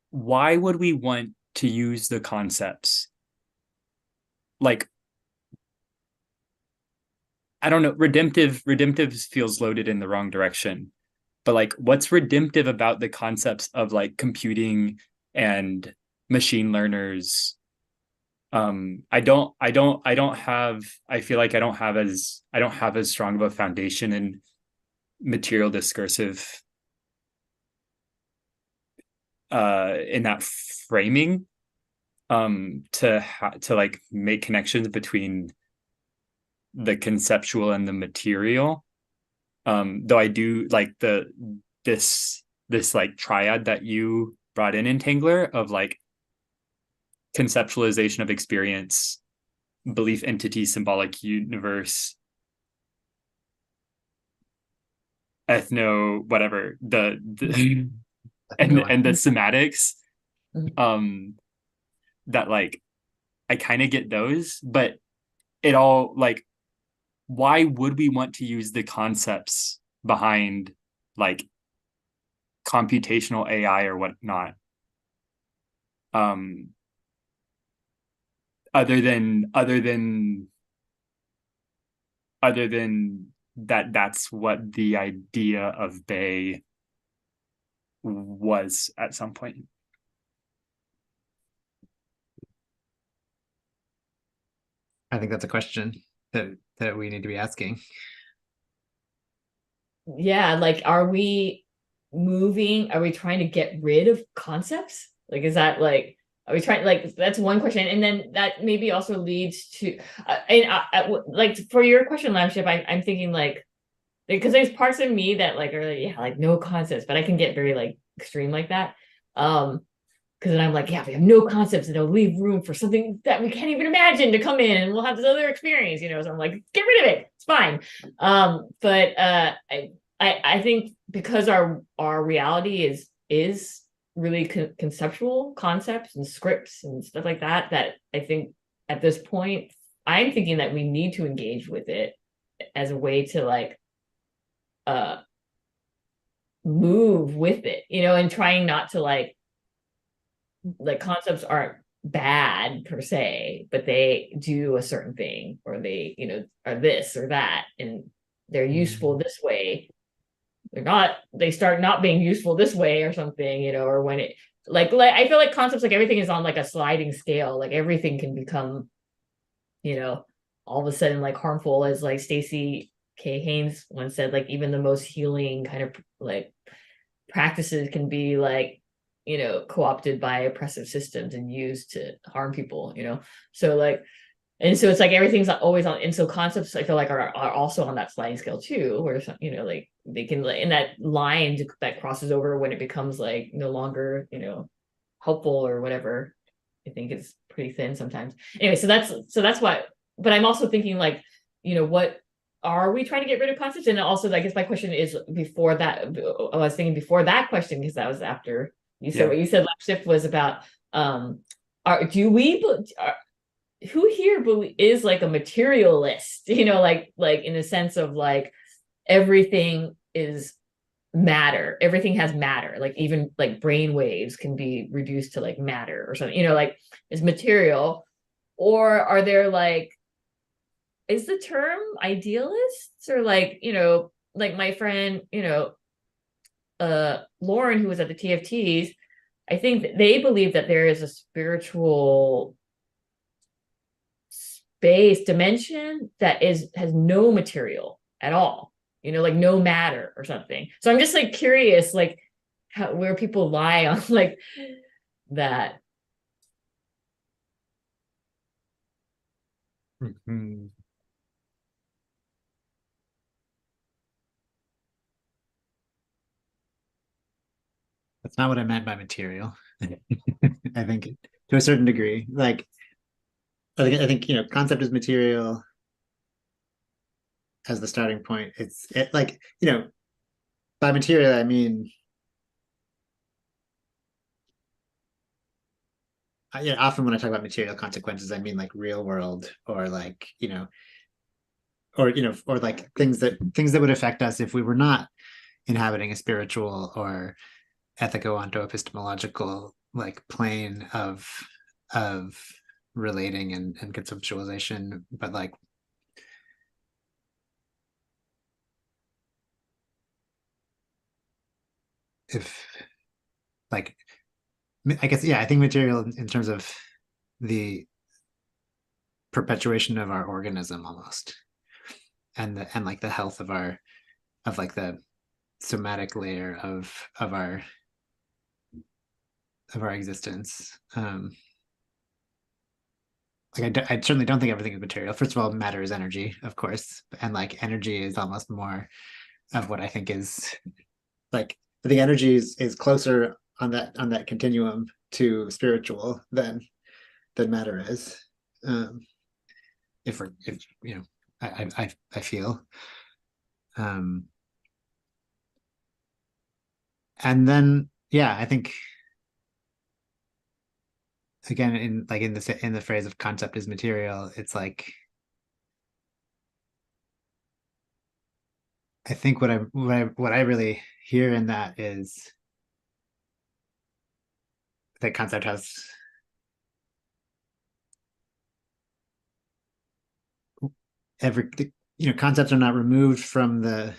why would we want to use the concepts? Like, I don't know, redemptive feels loaded in the wrong direction. But like, what's redemptive about the concepts of like computing and machine learners? I feel like I don't have as strong of a foundation in material discursive in that framing to like make connections between the conceptual and the material, though I do like this like triad that you brought in Entangler of like conceptualization of experience, belief entity, symbolic universe, ethno whatever, the and the somatics, that like I kind of get those, but it all like, why would we want to use the concepts behind like computational AI or whatnot? Um, other than that, that's what the idea of Bay was at some point. I think that's a question that we need to be asking. Yeah, like are we trying to get rid of concepts? Like is that like are we trying like that's one question, and then that maybe also leads to like for your question, Lamship, I'm thinking like because there's parts of me that like are like, yeah, like no concepts, but I can get very like extreme like that. Because then I'm like, yeah, we have no concepts, and it'll leave room for something that we can't even imagine to come in, and we'll have this other experience, you know. So I'm like, get rid of it, it's fine. But I think because our reality is really conceptual concepts and scripts and stuff like that, that I think at this point I'm thinking that we need to engage with it as a way to like move with it, you know, and trying not to like concepts aren't bad per se, but they do a certain thing, or they, you know, are this or that, and they're useful this way. They're not, they start not being useful this way or something, you know, or when it like I feel like concepts, like everything is on like a sliding scale, like everything can become, you know, all of a sudden like harmful, as like Stacey K. Haynes once said, like even the most healing kind of like practices can be like, you know, co-opted by oppressive systems and used to harm people, you know. So like, and so it's like everything's always on, and so concepts I feel like are also on that sliding scale too, where you know, like they can like in that line that crosses over when it becomes like no longer, you know, helpful or whatever. I think it's pretty thin sometimes. Anyway, so that's what. But I'm also thinking like, you know, what are we trying to get rid of concepts? And also, I guess my question is before that. I was thinking before that question, because that was after you said what you said. Last shift was about do we who here is like a materialist? You know, like in the sense of like everything is matter, everything has matter, like even like brain waves can be reduced to like matter or something, you know, like is material. Or are there like, is the term idealists, or like, you know, like my friend, you know, Lauren, who was at the TFTs, I think that they believe that there is a spiritual space dimension that has no material at all, you know, like no matter or something. So I'm just like curious, like how, where people lie on like that. Mhm. That's not what I meant by material. I think to a certain degree, like I think you know, concept is material as the starting point. It like, you know, by material I mean, yeah, often when I talk about material consequences, I mean like real world, or like, you know, or you know, or like things that would affect us if we were not inhabiting a spiritual or ethico-onto-epistemological like plane of relating and conceptualization. But like if like, I guess, yeah, I think material in terms of the perpetuation of our organism almost, and like the health of our, of like the somatic layer of our existence. Like I certainly don't think everything is material. First of all, matter is energy, of course, and like energy is almost more of what I think is like, I think energy is closer on that continuum to spiritual than matter is. If you know, I feel. Um, and then yeah, I think again, in the phrase of concept is material, it's like, I think what I really hear in that is that concept has every, concepts are not removed from the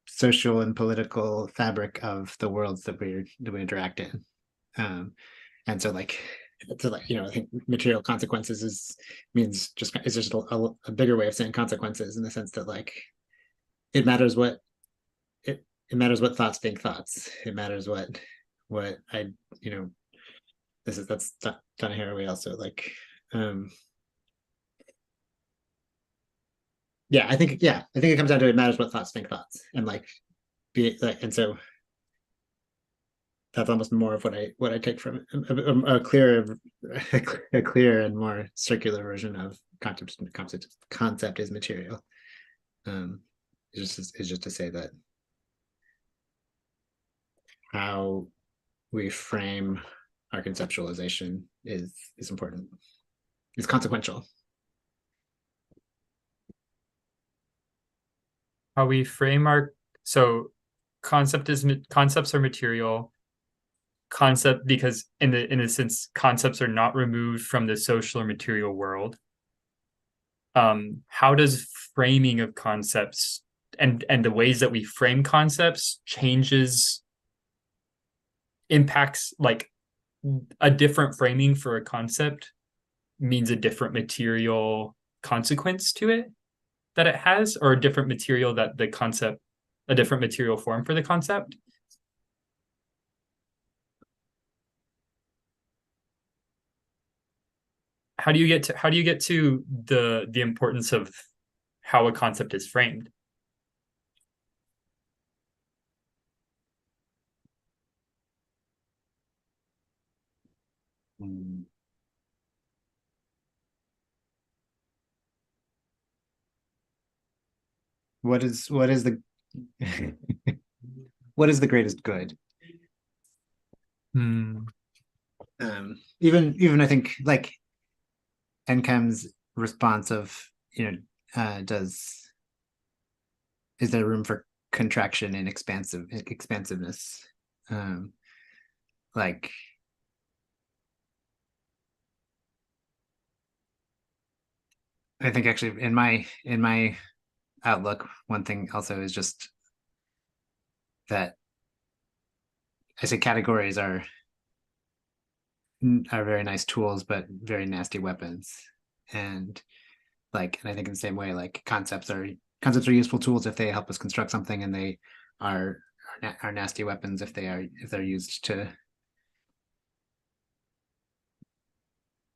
social and political fabric of the worlds that we interact in. And so like, I think material consequences is just a bigger way of saying consequences, in the sense that like it matters what it matters what thoughts think thoughts. It matters what I, that's Donna Haraway also, like, I think it comes down to, it matters what thoughts think thoughts, and like and so that's almost more of what I take from it. A clearer a clearer and more circular version of concept is material. Is just to say that how we frame our conceptualization is important. It's consequential. How we frame our, so concepts are material. Concept, because in a sense, concepts are not removed from the social or material world. How does framing of concepts and the ways that we frame concepts impacts, like a different framing for a concept means a different material consequence to it that it has, or a different material that the concept, a different material form for the concept? How do you get to the importance of how a concept is framed? What is the what is the greatest good? Even I think like Nkem's response of, is there room for contraction and expansiveness? Like, I think actually in my outlook, one thing also is just that I say categories are very nice tools, but very nasty weapons. And I think in the same way, like concepts are useful tools if they help us construct something, and they are nasty weapons if they're used to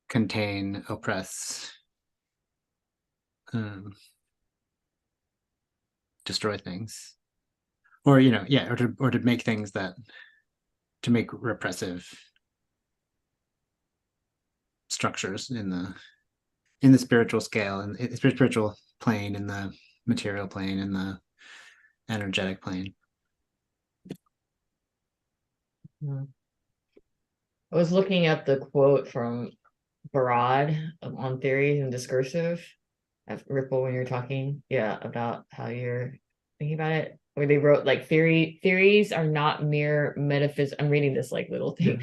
contain, oppress, destroy things, or to make things to make repressive structures in the spiritual scale, and the spiritual plane, in the material plane, in the energetic plane. I was looking at the quote from Barad on theories and discursive at Ripple when you're talking, about how you're thinking about it, where they wrote like theories are not mere I'm reading this like little thing.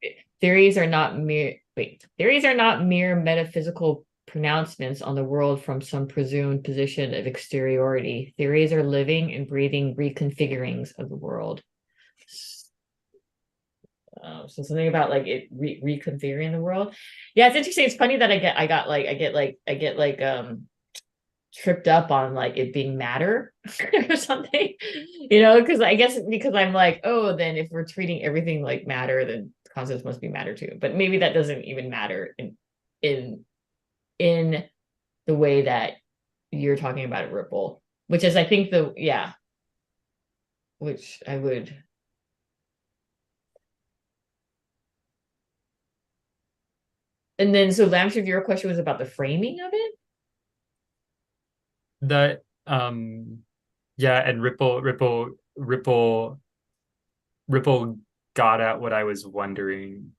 Yeah. Theories are not mere metaphysical pronouncements on the world from some presumed position of exteriority. Theories are living and breathing reconfigurings of the world. So something about like it reconfiguring the world. Yeah, it's interesting. It's funny that I get tripped up on like it being matter or something, because I guess because I'm like, oh, then if we're treating everything like matter, then concepts must be matter too. But maybe that doesn't even matter in the way that you're talking about it, Ripple, which is I think which I would. And then, so the answer to your question was about the framing of it? That, and Ripple got at what I was wondering.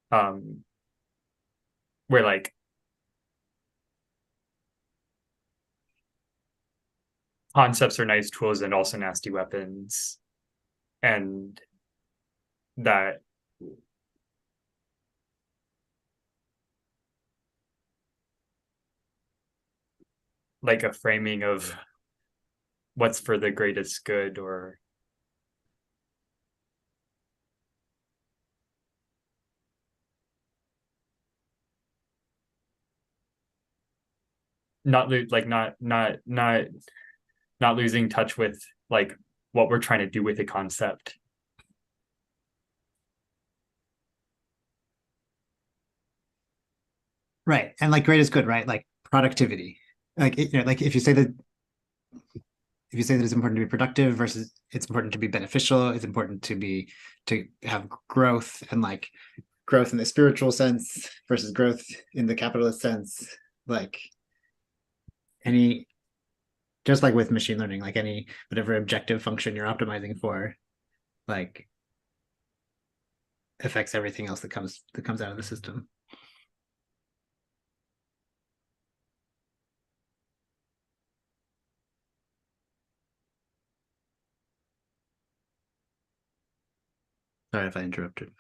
Where like concepts are nice tools and also nasty weapons, and that like a framing of what's for the greatest good, or not like not losing touch with like what we're trying to do with the concept. Right. And like great is good, right? Like productivity. Like like if you say that it's important to be productive versus it's important to be beneficial, it's important to have growth, and like growth in the spiritual sense versus growth in the capitalist sense. Like any, just like with machine learning, like any whatever objective function you're optimizing for, like affects everything else that comes out of the system. Sorry if I interrupted.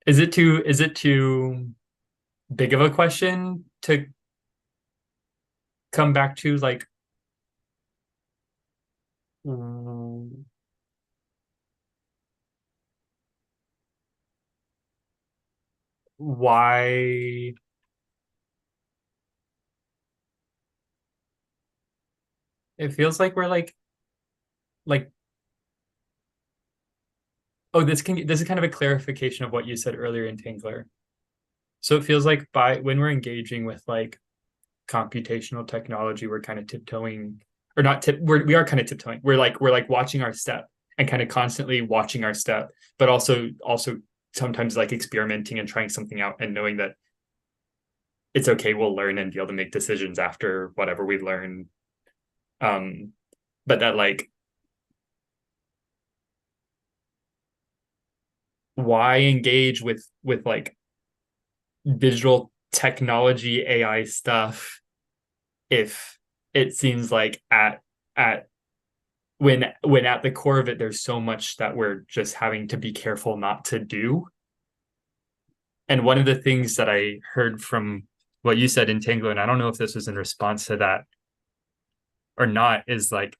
Is it too big of a question to come back to, like why it feels like we're like oh, this is kind of a clarification of what you said earlier in Tangler. So it feels like when we're engaging with like computational technology, we're kind of tiptoeing, or not tip we are kind of tiptoeing. We're like watching our step and kind of constantly watching our step, but also sometimes like experimenting and trying something out and knowing that it's okay, we'll learn and be able to make decisions after whatever we learn. But that like why engage with like digital technology AI stuff if it seems like at when at the core of it there's so much that we're just having to be careful not to do. And one of the things that I heard from what you said in Tango, and I don't know if this was in response to that or not, is like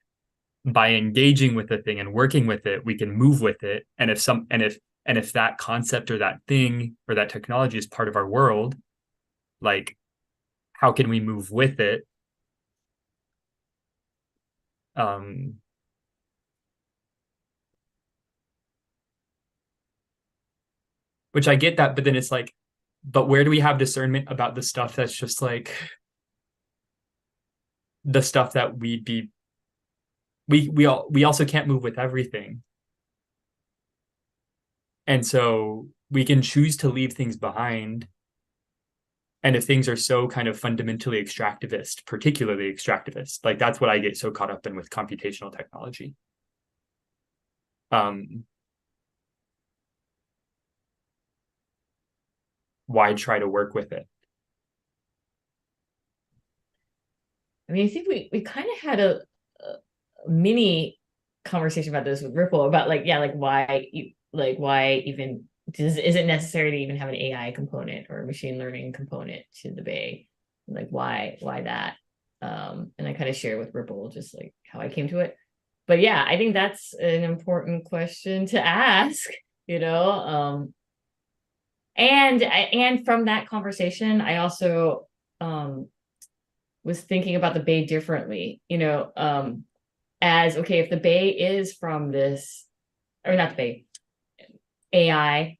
by engaging with the thing and working with it, we can move with it. And if that concept or that thing or that technology is part of our world, like how can we move with it? Which I get that, but then it's like, but where do we have discernment about the stuff that's just like the stuff that we also can't move with everything. And so we can choose to leave things behind. And if things are so kind of fundamentally extractivist, particularly extractivist, like that's what I get so caught up in with computational technology. Why try to work with it? I mean, I think we kind of had a mini conversation about this with Ripple about like, yeah, like why even is it necessary to even have an AI component or a machine learning component to the Bay? Like why that? And I kind of share with Ripple just like how I came to it. But yeah, I think that's an important question to ask, you know. And from that conversation, I also was thinking about the Bay differently, you know, as okay, if the Bay is from this, or not the Bay, AI,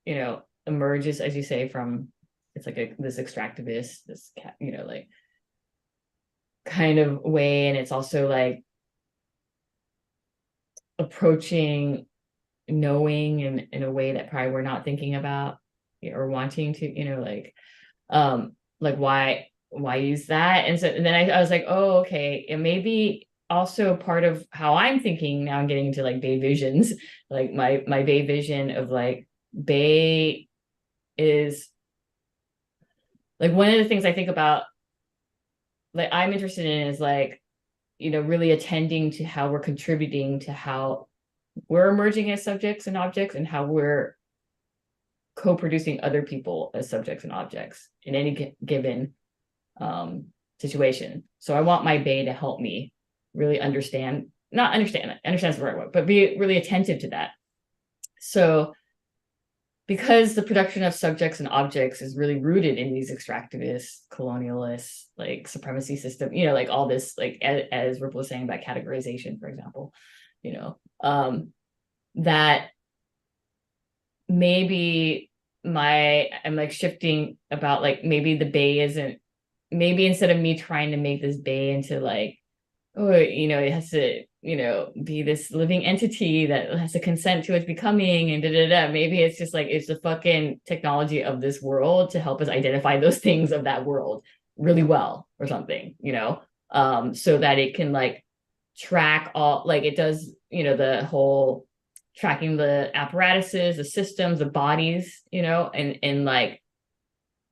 you know, emerges, as you say, from it's like this extractivist, this you know, like kind of way, and it's also like approaching knowing in a way that probably we're not thinking about. or wanting to, like why use that? And so and then I was like, oh, okay, it may be also part of how I'm thinking now. I'm getting into like Bay visions, like my Bay vision of like Bay is like one of the things I think about, like I'm interested in is like, really attending to how we're contributing to how we're emerging as subjects and objects, and how we're co-producing other people as subjects and objects in any given situation. So I want my Bay to help me really understand's the right word, but be really attentive to that. So because the production of subjects and objects is really rooted in these extractivist, colonialist, like supremacy system, like all this, like as Ripple was saying about categorization, for example, that maybe I'm like shifting about like maybe the Bay isn't, maybe instead of me trying to make this Bay into like, oh, it has to, be this living entity that has to consent to its becoming and maybe it's just like it's the fucking technology of this world to help us identify those things of that world really well or something, so that it can like track all, like it does, the whole tracking the apparatuses, the systems, the bodies, and like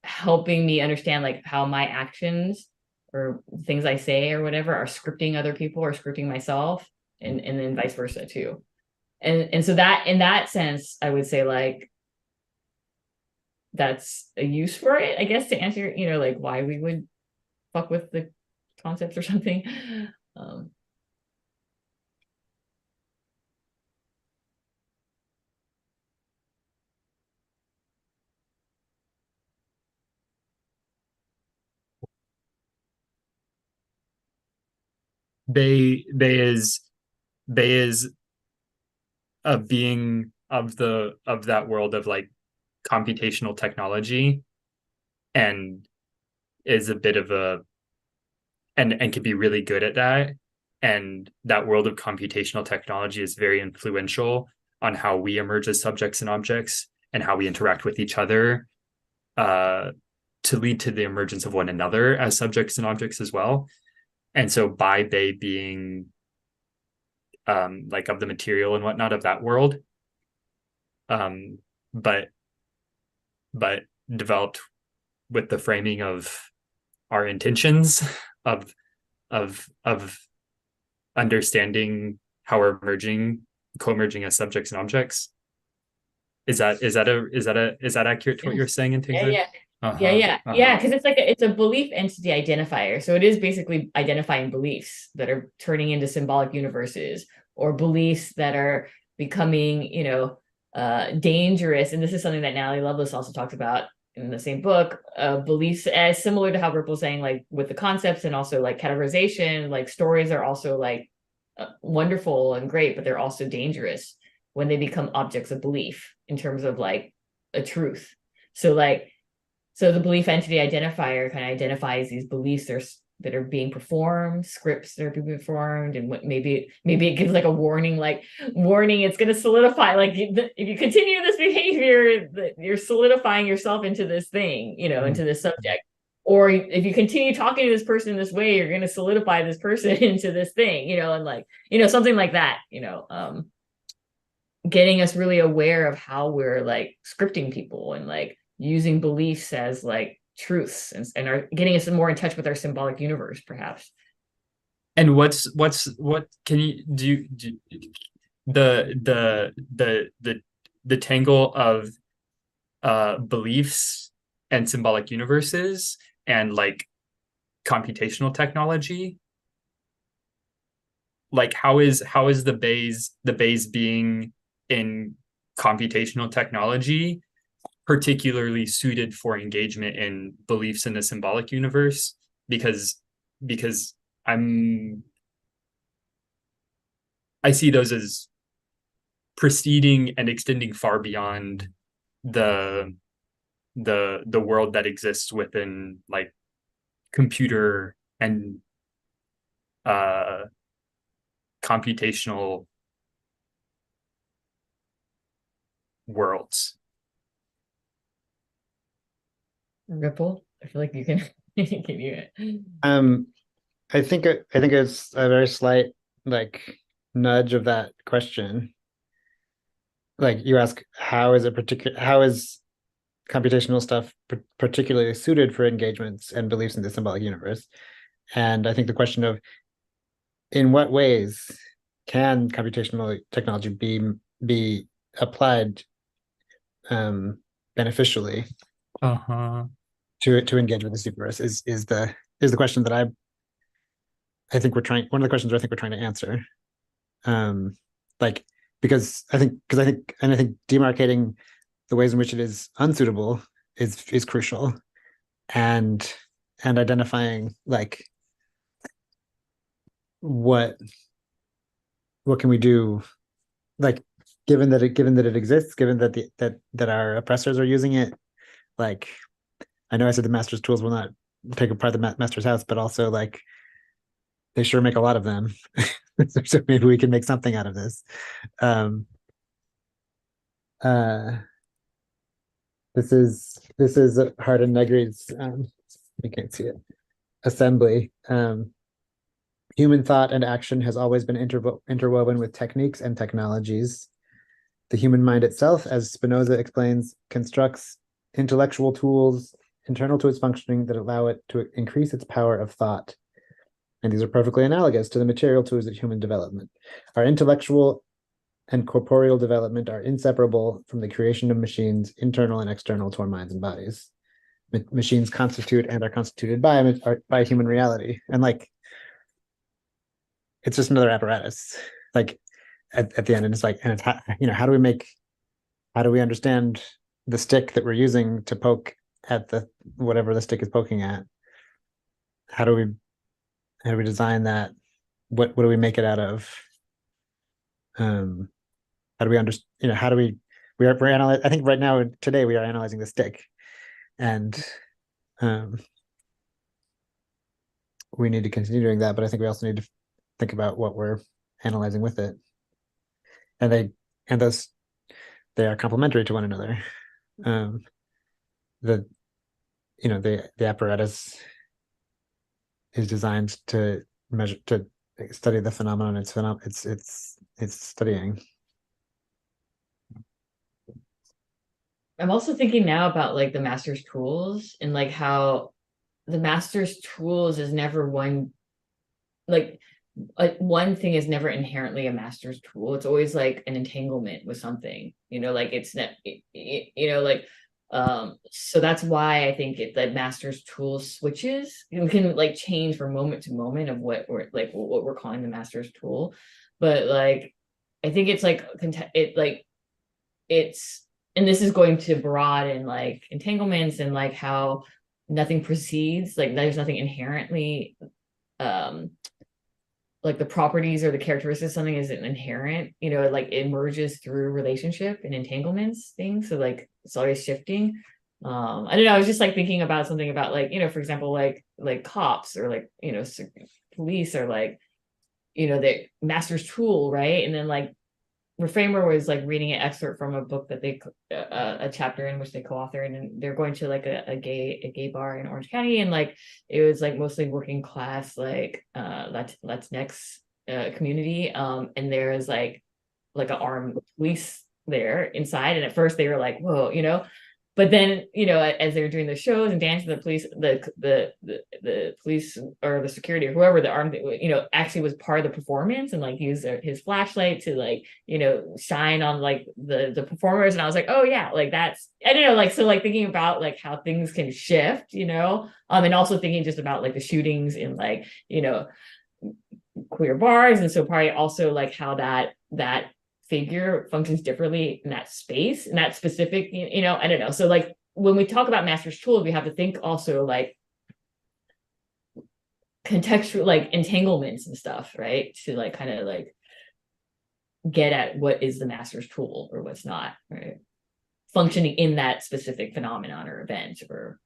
helping me understand like how my actions or things I say or whatever are scripting other people or scripting myself, and then vice versa too. And so that in that sense, I would say like that's a use for it, I guess, to answer, like why we would fuck with the concepts or something. Bay is a being of that world of like computational technology, and is a bit of a and can be really good at that. And that world of computational technology is very influential on how we emerge as subjects and objects and how we interact with each other, to lead to the emergence of one another as subjects and objects as well. And so by Bay being like of the material and whatnot of that world, but developed with the framing of our intentions of understanding how we're co-emerging as subjects and objects. Is that accurate to what you're saying in things? Yeah, because it's like it's a belief entity identifier. So it is basically identifying beliefs that are turning into symbolic universes, or beliefs that are becoming, dangerous. And this is something that Natalie Lovelace also talks about in the same book. Beliefs, as similar to how Ripple's saying, like with the concepts and also like categorization, like stories are also like wonderful and great, but they're also dangerous when they become objects of belief in terms of like a truth. So the belief entity identifier kind of identifies these beliefs that are being performed, scripts that are being performed, and what maybe it gives like a warning, it's going to solidify, like if you continue this behavior, you're solidifying yourself into this thing, into this subject. Or if you continue talking to this person in this way, you're going to solidify this person into this thing, and like, something like that, getting us really aware of how we're like scripting people and like using beliefs as like truths, and are getting us more in touch with our symbolic universe, perhaps. And what can you do the tangle of beliefs and symbolic universes and like computational technology? Like how is the Bayes being in computational technology particularly suited for engagement in beliefs in the symbolic universe? Because I see those as preceding and extending far beyond the world that exists within like computer and computational worlds. Ripple? I feel like you can can you I think it's a very slight like nudge of that question. Like you ask, how is computational stuff particularly suited for engagements and beliefs in the symbolic universe? And I think the question of in what ways can computational technology be applied beneficially to engage with this universe is the question that I think we're trying one of the questions I think we're trying to answer. Like because I think demarcating the ways in which it is unsuitable is crucial, and identifying like what can we do, like given that it exists, given that that our oppressors are using it. Like I know I said the master's tools will not take apart the master's house, but also like they sure make a lot of them. So maybe we can make something out of this. um uh this is Hardin Negri's you can't see it, assembly. Human thought and action has always been interwoven with techniques and technologies. The human mind itself, as Spinoza explains, constructs intellectual tools internal to its functioning that allow it to increase its power of thought. And these are perfectly analogous to the material tools of human development. Our intellectual and corporeal development are inseparable from the creation of machines, internal and external to our minds and bodies. Machines constitute and are constituted by human reality. And like, it's just another apparatus. Like at the end, and it's like, and it's how do we understand the stick that we're using to poke at the whatever the stick is poking at? How do we design that? What do we make it out of? How do we understand? How do we're analyzing? I think right now today we are analyzing the stick, and we need to continue doing that. But I think we also need to think about what we're analyzing with it, and they are complementary to one another. The the apparatus is designed to measure, to study the phenomenon it's studying. I'm also thinking now about like the master's tools and like how the master's tools is never like one thing is never inherently a master's tool. It's always like an entanglement with something, like it's not, like so that's why I think the master's tool switches. You can like change from moment to moment of what we're calling the master's tool, but like I think it's like it's and this is going to broaden like entanglements and like how nothing precedes, like there's nothing inherently like the properties or the characteristics of something isn't inherent, it like emerges through relationship and entanglements things. So like it's always shifting. I don't know, I was just like thinking about something about like, for example, like cops or like, police are like, the master's tool, right? And then like Reframer was like reading an excerpt from a book that they a chapter in which they co-authored, and they're going to like a gay bar in Orange County, and like it was like mostly working class like Latinx community, and there is like an armed police there inside, and at first they were like, whoa, but then as they were doing the shows and dancing, the police the police or the security or whoever the armed actually was part of the performance and like used his flashlight to like shine on like the performers. And I was like, oh yeah, like that's, I don't know, like so like thinking about like how things can shift, and also thinking just about like the shootings in like queer bars, and so probably also like how that figure functions differently in that space, in that specific, I don't know. So like when we talk about master's tools, we have to think also like contextual, like entanglements and stuff, right? To like kind of like get at what is the master's tool or what's not, right? Functioning in that specific phenomenon or event or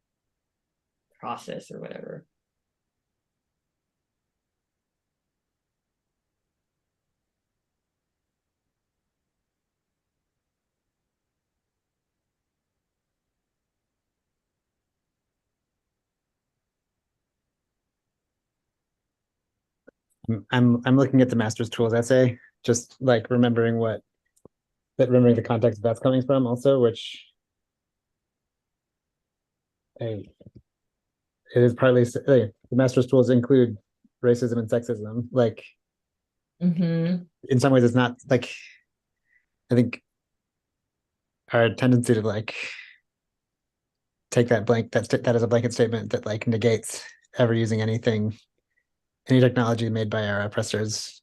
process or whatever. I'm looking at the master's tools essay, just like remembering the context that's coming from also, which it is partly the master's tools include racism and sexism. Like in some ways, it's not like I think our tendency to like take that as a blanket statement that like negates ever using any technology made by our oppressors.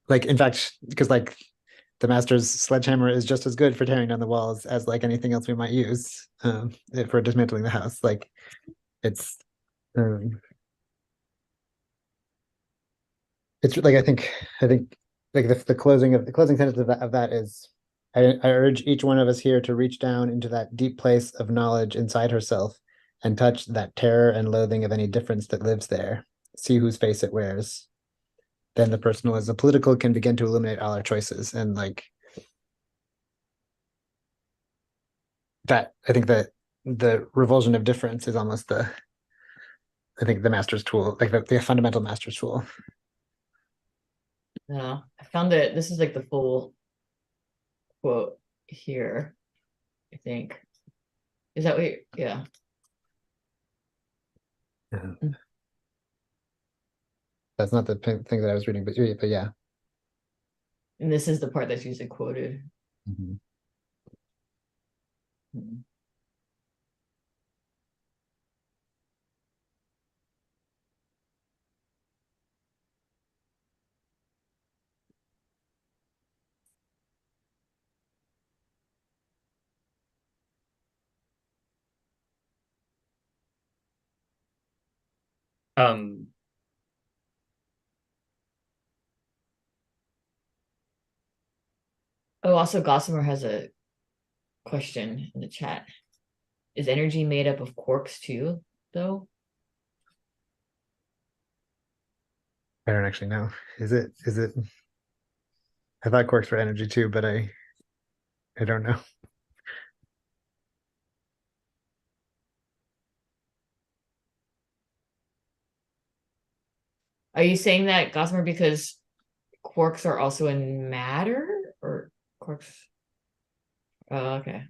Like in fact, because like the master's sledgehammer is just as good for tearing down the walls as like anything else we might use for dismantling the house. Like it's um, it's like I think like the closing sentence of that is I urge each one of us here to reach down into that deep place of knowledge inside herself and touch that terror and loathing of any difference that lives there. See whose face it wears. Then the personal as the political can begin to illuminate all our choices. And like that, I think that the revulsion of difference is almost the master's tool, like the fundamental master's tool. Yeah, I found it. This is like the full quote here, I think. Is that what yeah. That's not the thing that I was reading, but yeah. And this is the part that's usually quoted. Mhm. Um, Oh, also Gossamer has a question in the chat. Is energy made up of quarks too, though? I don't actually know. Is it? I thought quarks were energy too, but I don't know. Are you saying that, Gossamer, because quarks are also in matter, or quarks? Oh, okay.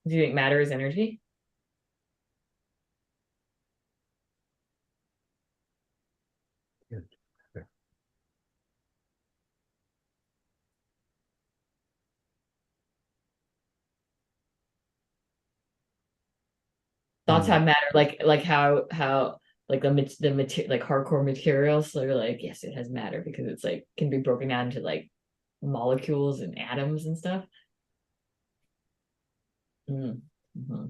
Do you think matter is energy? Thoughts have matter, like how like the material, like hardcore materials. So they're like, yes, it has matter because it's like can be broken down into like molecules and atoms and stuff. Mm-hmm.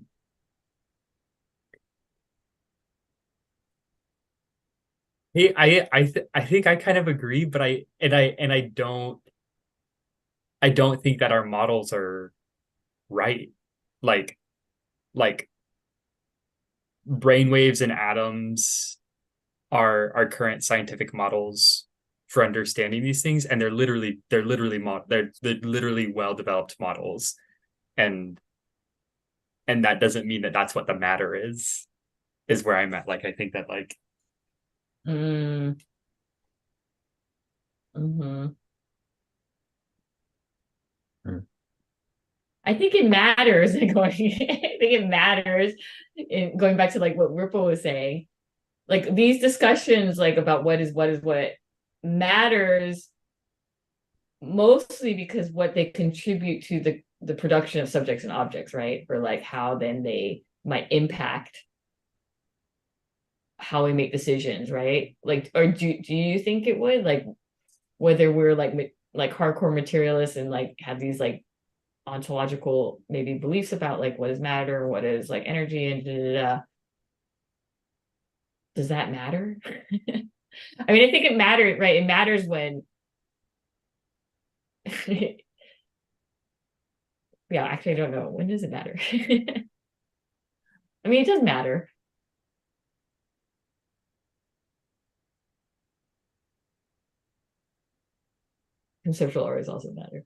I think I kind of agree, but I don't think that our models are right. Like like brainwaves and atoms are our current scientific models for understanding these things, and they're literally well developed models, and that doesn't mean that that's what the matter is where I'm at. Like I think that like Mm-hmm. I think it matters. I think it matters. In going back to like what Ripple was saying, like these discussions, like about what is what matters mostly because what they contribute to the production of subjects and objects, right? Or like how then they might impact how we make decisions, right? Like, or do you think it would, like, whether we're like hardcore materialists and like have these like ontological maybe beliefs about like what is matter, what is like energy, and does that matter? I mean, I think it matters, right? It matters when yeah, actually I don't know. When does it matter? I mean, it does matter. conceptual areas also matter.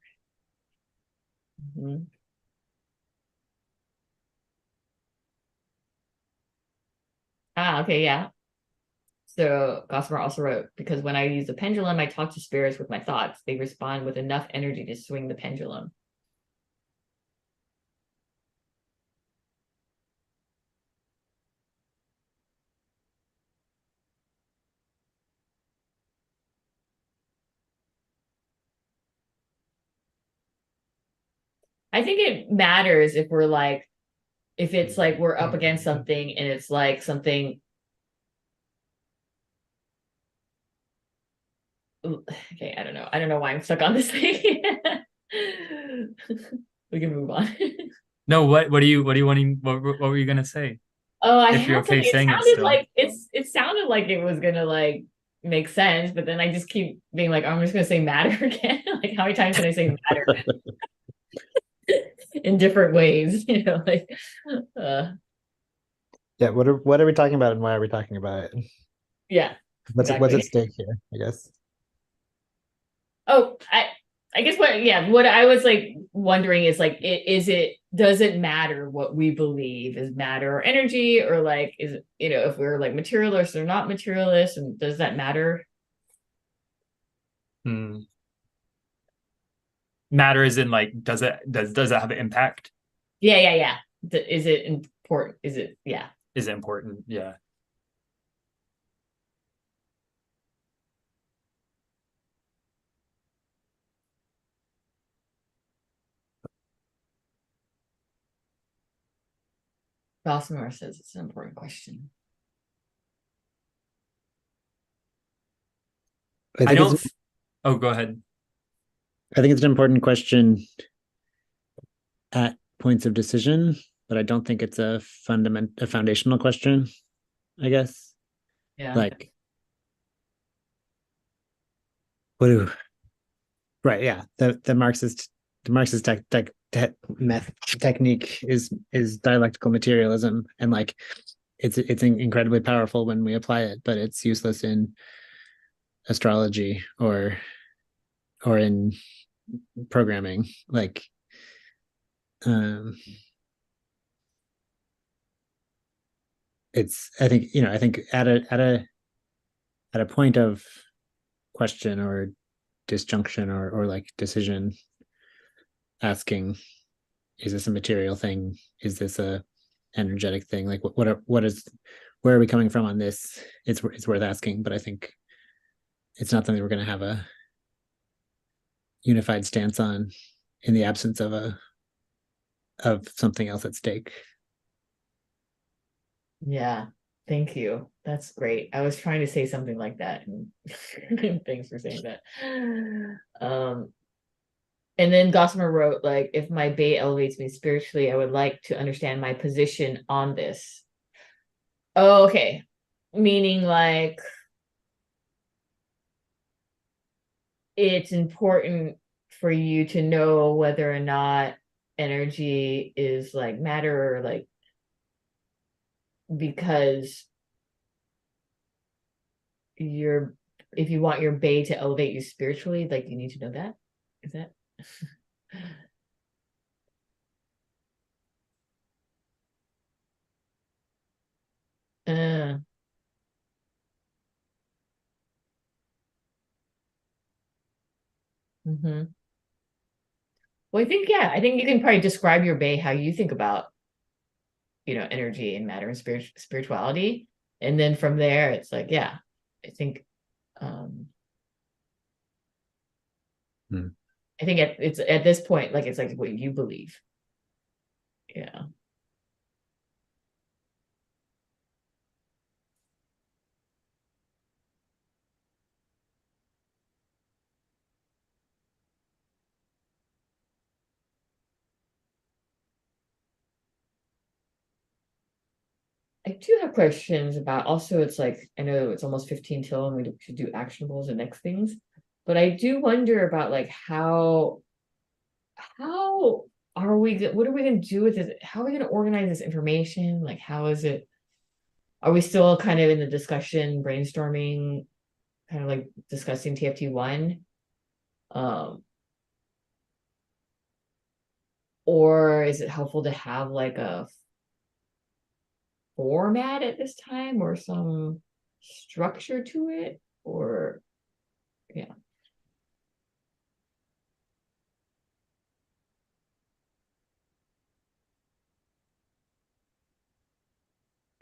Okay, yeah. So Gossamer also wrote, because when I use the pendulum, I talk to spirits with my thoughts. They respond with enough energy to swing the pendulum. I think it matters if we're like, if it's like we're up against something and it's like something. Okay, I don't know. I don't know why I'm stuck on this thing. We can move on. No, what are you wanting? What were you gonna say? Oh, I If you're had okay something. It saying it sounded still. like it sounded like it was gonna like make sense, but then I just keep being like, oh, I'm just gonna say matter again. Like, how many times can I say matter in different ways? You know, like Yeah, what are we talking about and why are we talking about it? yeah, What's exactly. at stake here, I guess. Oh, I guess what I was like wondering is like, does it matter what we believe is matter or energy, or like, is it, you know, if we're like materialists or not materialists, and does that matter? Matter is in like, does it have an impact? Yeah. Is it important? Is it Is it important? Yeah. Gossamer says it's an important question. I don't. Oh, go ahead. I think it's an important question at points of decision, but I don't think it's a foundational question, I guess. Yeah. Like, right, yeah. The Marxist technique is dialectical materialism, and like it's incredibly powerful when we apply it, but it's useless in astrology or in programming. Like, it's I think at a point of question or disjunction or like decision, asking, is this a material thing, is this a energetic thing, like where are we coming from on this, it's worth asking. But I think it's not something we're going to have a unified stance on in the absence of something else at stake. Yeah, thank you. That's great. I was trying to say something like that, and thanks for saying that. And then Gossamer wrote, like, if my bait elevates me spiritually, I would like to understand my position on this. Oh, okay. Meaning like it's important for you to know whether or not energy is like matter, or like, because if you want your bay to elevate you spiritually, like you need to know that. Is that uh mm-hmm. Well, I think you can probably describe your bay how you think about, energy and matter and spirituality. And then from there, it's like, yeah, I think, I think it's at this point, like, it's like what you believe. Yeah. I do have questions about, also, it's like, I know it's almost 15 till and we should do actionables and next things, but I do wonder about like how are we, what are we going to do with this? How are we going to organize this information? Like, how is it, are we still kind of in the discussion, brainstorming, kind of like discussing TFT1? Um, or is it helpful to have like a format at this time or some structure to it? Or yeah.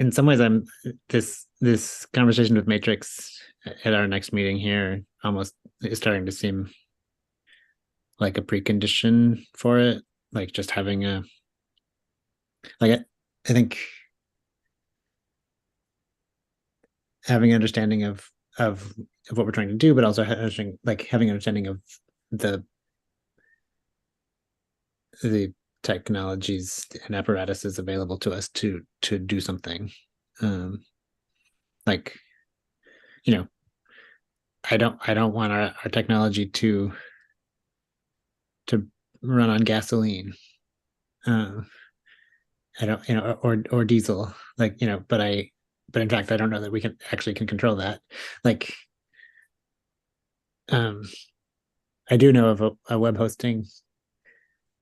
In some ways, I'm this conversation with Matrix at our next meeting here almost is starting to seem like a precondition for it. Like just having a I think having an understanding of what we're trying to do, but also having an understanding of the the technologies and apparatuses available to us to do something. Like, you know, I don't want our technology to run on gasoline. I don't, or diesel, like, but in fact, I don't know that we can control that. Like, um, I do know of a web hosting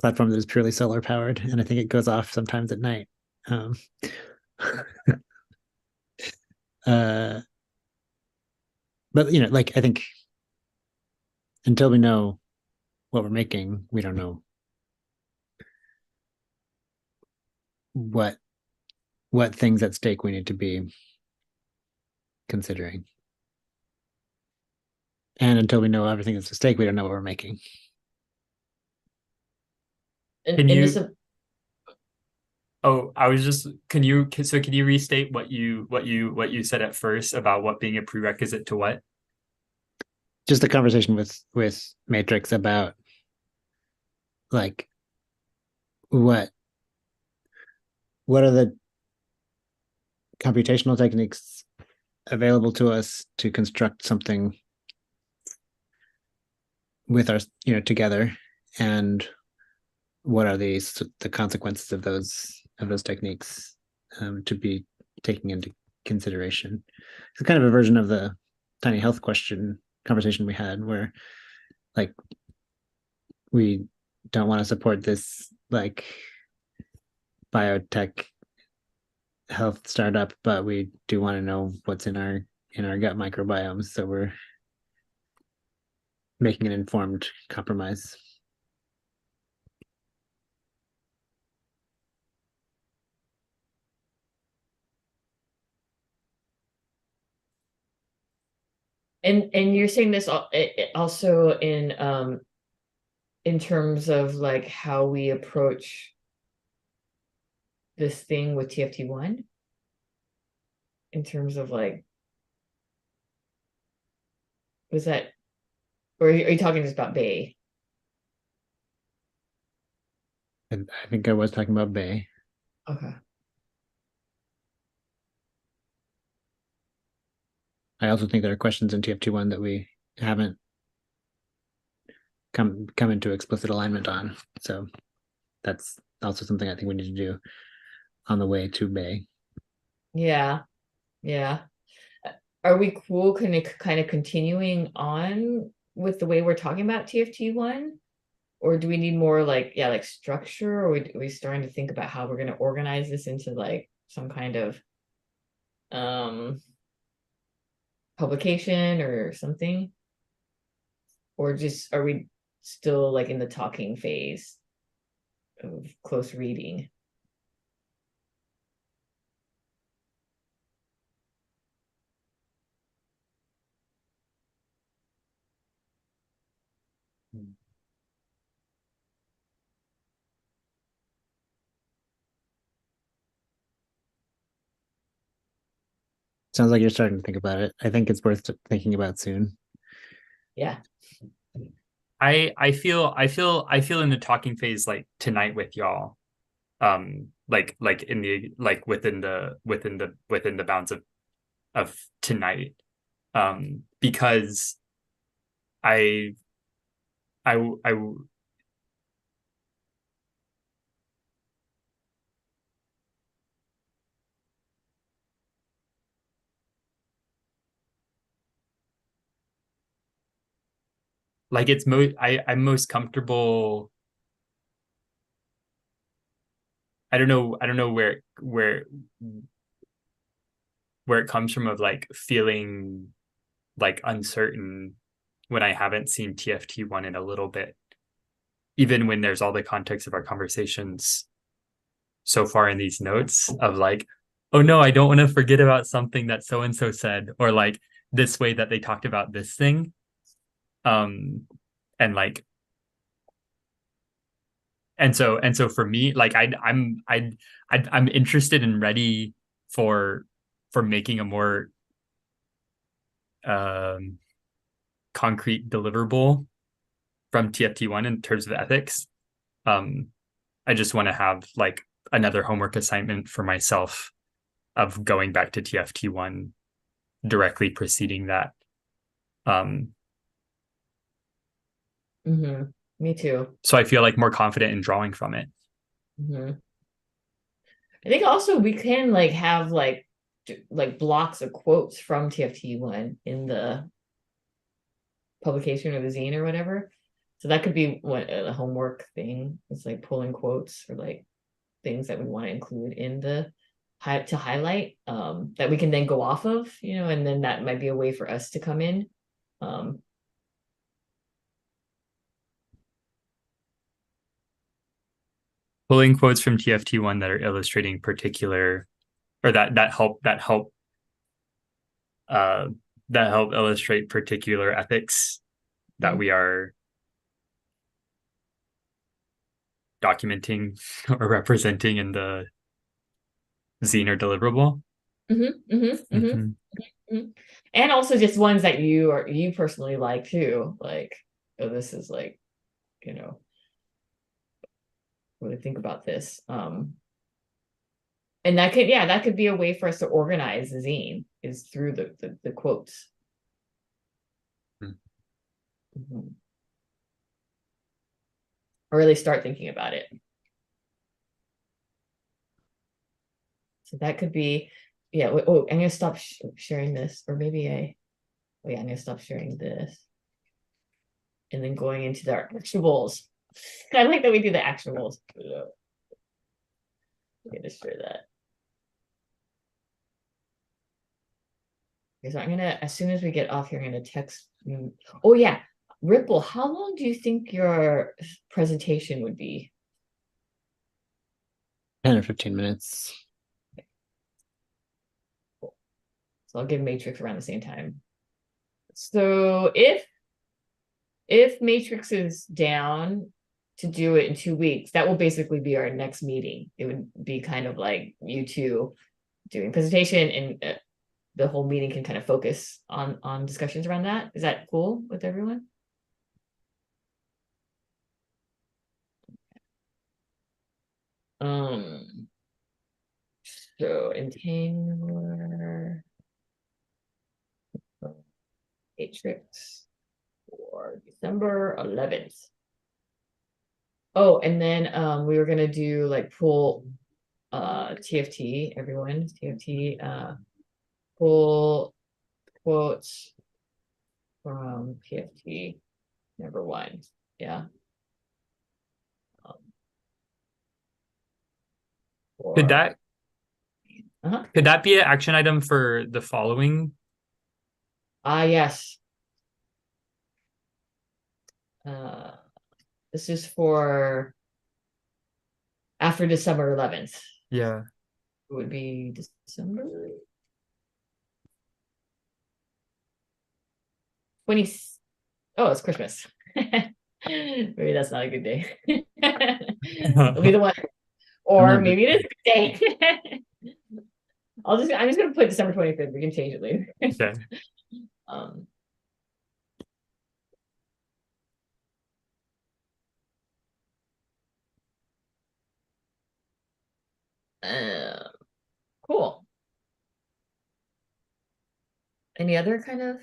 platform that is purely solar powered, and I think it goes off sometimes at night. Um, uh, but like I think until we know what we're making, we don't know what things at stake we need to be considering. And until we know everything that's at stake, we don't know what we're making. And this Oh, I was just, can you restate what you said at first about what being a prerequisite to what? Just a conversation with Matrix about like what are the computational techniques available to us to construct something with our together, and what are the consequences of those techniques to be taken into consideration. It's kind of a version of the tiny health question conversation we had, where like we don't want to support this like biotech health startup, but we do want to know what's in our gut microbiomes, so we're making an informed compromise. and you're saying this also in terms of like how we approach this thing with TFT1, in terms of like, was that, or are you talking just about Bay? And I think I was talking about Bay. Okay. I also think there are questions in TFT1 that we haven't come into explicit alignment on. So that's also something I think we need to do on the way to Bay. Yeah. Are we cool kind of continuing on with the way we're talking about TFT1? Or do we need more like, yeah, like structure? Or are we starting to think about how we're going to organize this into like some kind of publication or something? Or just are we still like in the talking phase of close reading? Sounds like you're starting to think about it. I think it's worth thinking about soon. Yeah. I feel in the talking phase like tonight with y'all. Like in the like within the bounds of tonight. Because I I like I'm most comfortable. I don't know where it comes from of like feeling like uncertain when I haven't seen TFT1 in a little bit, even when there's all the context of our conversations so far in these notes of like, oh no, I don't want to forget about something that so and so said, or like this way that they talked about this thing. And like, and so for me, like I'm interested and ready for making a more concrete deliverable from TFT1 in terms of ethics. I just want to have like another homework assignment for myself of going back to TFT1 directly preceding that. Me too. So I feel like more confident in drawing from it. I think also we can like have like blocks of quotes from TFT1 in the publication or the zine or whatever. So that could be what a homework thing. It's like pulling quotes or like things that we want to include in the to highlight that we can then go off of, you know, and then that might be a way for us to come in. Pulling quotes from TFT1 that are illustrating particular, or that help illustrate particular ethics that we are documenting or representing in the zine or deliverable. And also just ones that you personally like too, like, oh, this is like, you know, really think about this. And that could be a way for us to organize the zine is through the quotes. Or really start thinking about it. So that could be, yeah. Oh, I'm gonna stop sharing this, or maybe I'm gonna stop sharing this, and then going into the actionables. I like that we do the actionables. I'm gonna share that. Okay, so I'm gonna, as soon as we get off here, I'm gonna text. Oh yeah, Ripple. How long do you think your presentation would be? 10 or 15 minutes. So I'll give Matrix around the same time. So if Matrix is down to do it in 2 weeks, that will basically be our next meeting. It would be kind of like you two doing presentation, and the whole meeting can kind of focus on discussions around that. Is that cool with everyone? So entangler matrix for December 11th. Oh, and then we were gonna do like pull TFT, everyone, TFT pull quotes from TFT number 1. Yeah. Could that Uh-huh. could that be an action item for the following? Yes. This is for after December 11th. Yeah. It would be December 20. Oh, it's Christmas. Maybe that's not a good day. It'll be the one, or maybe it is a good day. I'm just gonna put December 25th. We can change it later. Okay. Cool. Any other kind of?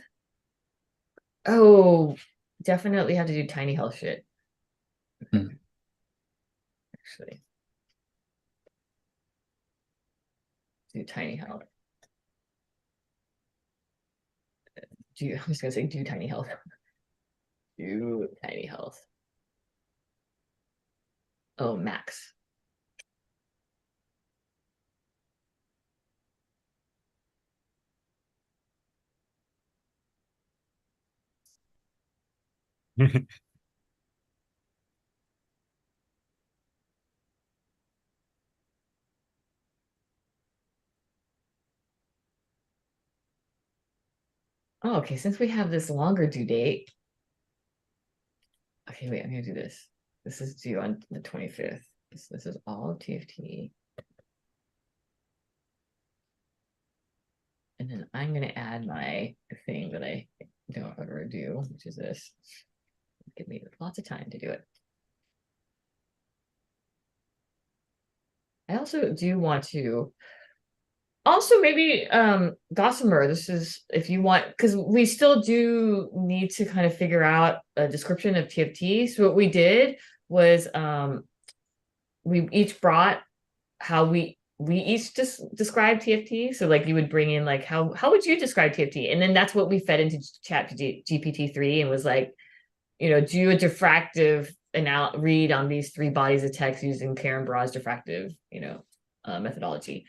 Oh, definitely have to do tiny health shit. Actually, do tiny health. I'm just gonna say do tiny health. do tiny health. Oh, Maxx. Oh, okay. Since we have this longer due date. Okay, wait, I'm gonna do this. This is due on the 25th. This is all TFT. And then I'm gonna add my thing that I don't ever do, which is this. Give me lots of time to do it. I also do want to also maybe Gossamer, this is if you want, because we still do need to kind of figure out a description of TFT. So what we did was we each brought how we each just describe TFT. So like you would bring in like how would you describe TFT? And then that's what we fed into chat GPT-3 and was like, you know, do a diffractive read on these 3 bodies of text using Karen Braw's diffractive, you know, methodology.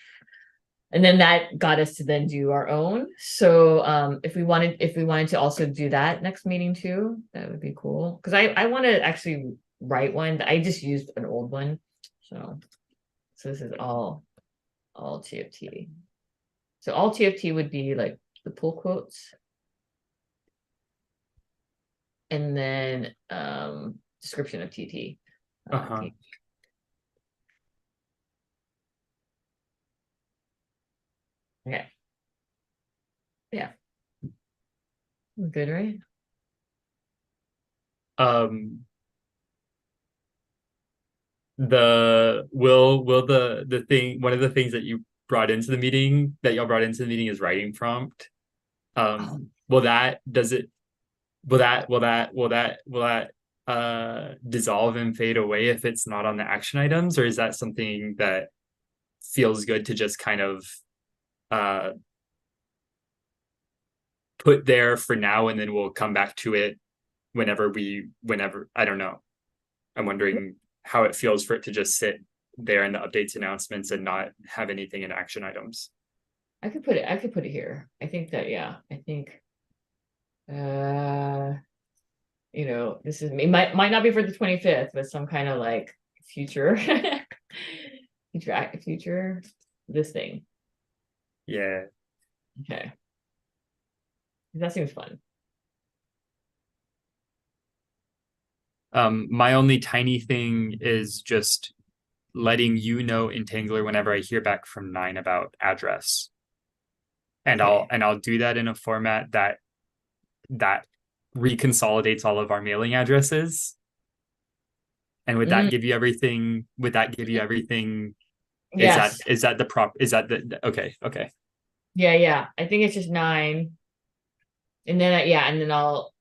And then that got us to then do our own. So if we wanted to also do that next meeting too, that would be cool. Because I want to actually write one. I just used an old one. So this is all TFT. So all TFT would be like the pull quotes. And then description of TT. Okay. Yeah. Good, right? The thing, one of the things that you brought into the meeting that y'all brought into the meeting is writing prompt. Will that dissolve and fade away if it's not on the action items, or is that something that feels good to just kind of put there for now, and then we'll come back to it whenever I don't know. I'm wondering how it feels for it to just sit there in the updates announcements and not have anything in action items. I could put it here. I think that, yeah, I think you know, this is might not be for the 25th, but some kind of like future future this thing. Yeah. Okay. That seems fun. My only tiny thing is just letting you know, Entangler, whenever I hear back from 9 about address. And Okay. I'll do that in a format that reconsolidates all of our mailing addresses. And would that give you everything? Would that give you everything? Yes. Is that the okay. Yeah. I think it's just 9. And then and then I'll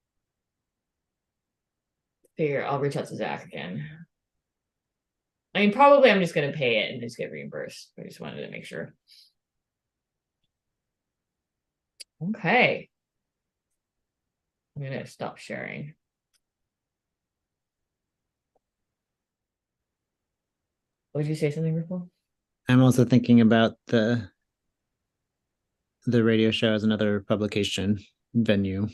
reach out to Zach again. I mean, probably I'm just gonna pay it and just get reimbursed. I just wanted to make sure. Okay. I'm gonna stop sharing. Would you say something, Ripple? I'm also thinking about the radio show as another publication venue.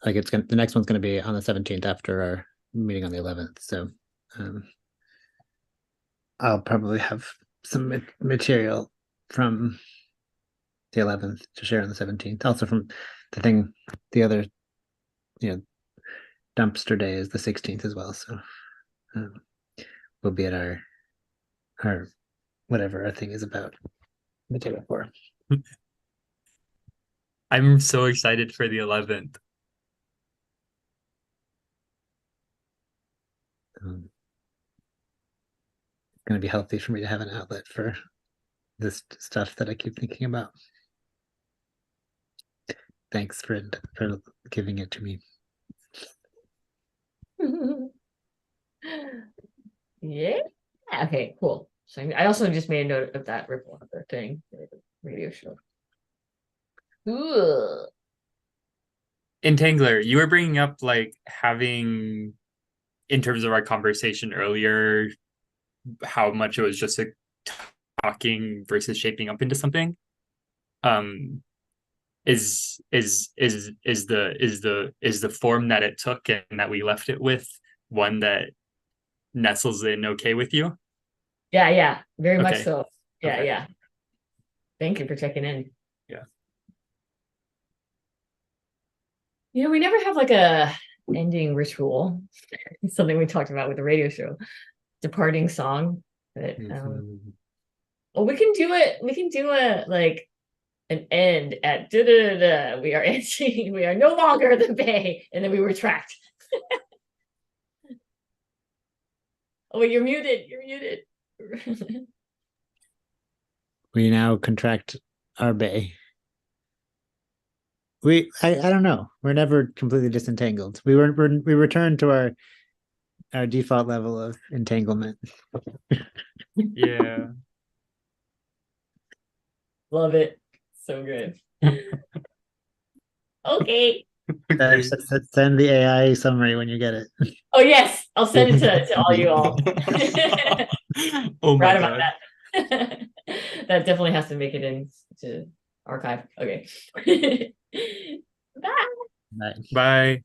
Like the next one's gonna be on the 17th after our meeting on the 11th. So I'll probably have some material from the 11th to share on the 17th. Also from the other, you know, dumpster day is the 16th as well. So we'll be at our whatever our thing is about the day before. I'm so excited for the 11th. It's going to be healthy for me to have an outlet for this stuff that I keep thinking about. Thanks for giving it to me. Yeah. Okay, cool. So I also just made a note of that Ripple thing, radio show. Ooh. Entangler, you were bringing up like having, in terms of our conversation earlier, how much it was just like talking versus shaping up into something. Um, is the form that it took and that we left it with one that nestles in okay with you? Yeah, very much Okay. so. Yeah, Okay. yeah. Thank you for checking in. Yeah. We never have like a ending ritual. It's something we talked about with the radio show. Departing song. But well, we can do it. We can do a like an end at da da da da. We are ending. We are no longer the Bay, and then we retract. Oh, wait, you're muted. You're muted. We now contract our bay. I don't know. We're never completely disentangled. We return to our default level of entanglement. Yeah. Love it. So good. Okay. Okay. Send the AI summary when you get it. Oh yes, I'll send it to all you all. Oh my Right about God. that. That definitely has to make it into archive. Okay. Bye. Right. Bye.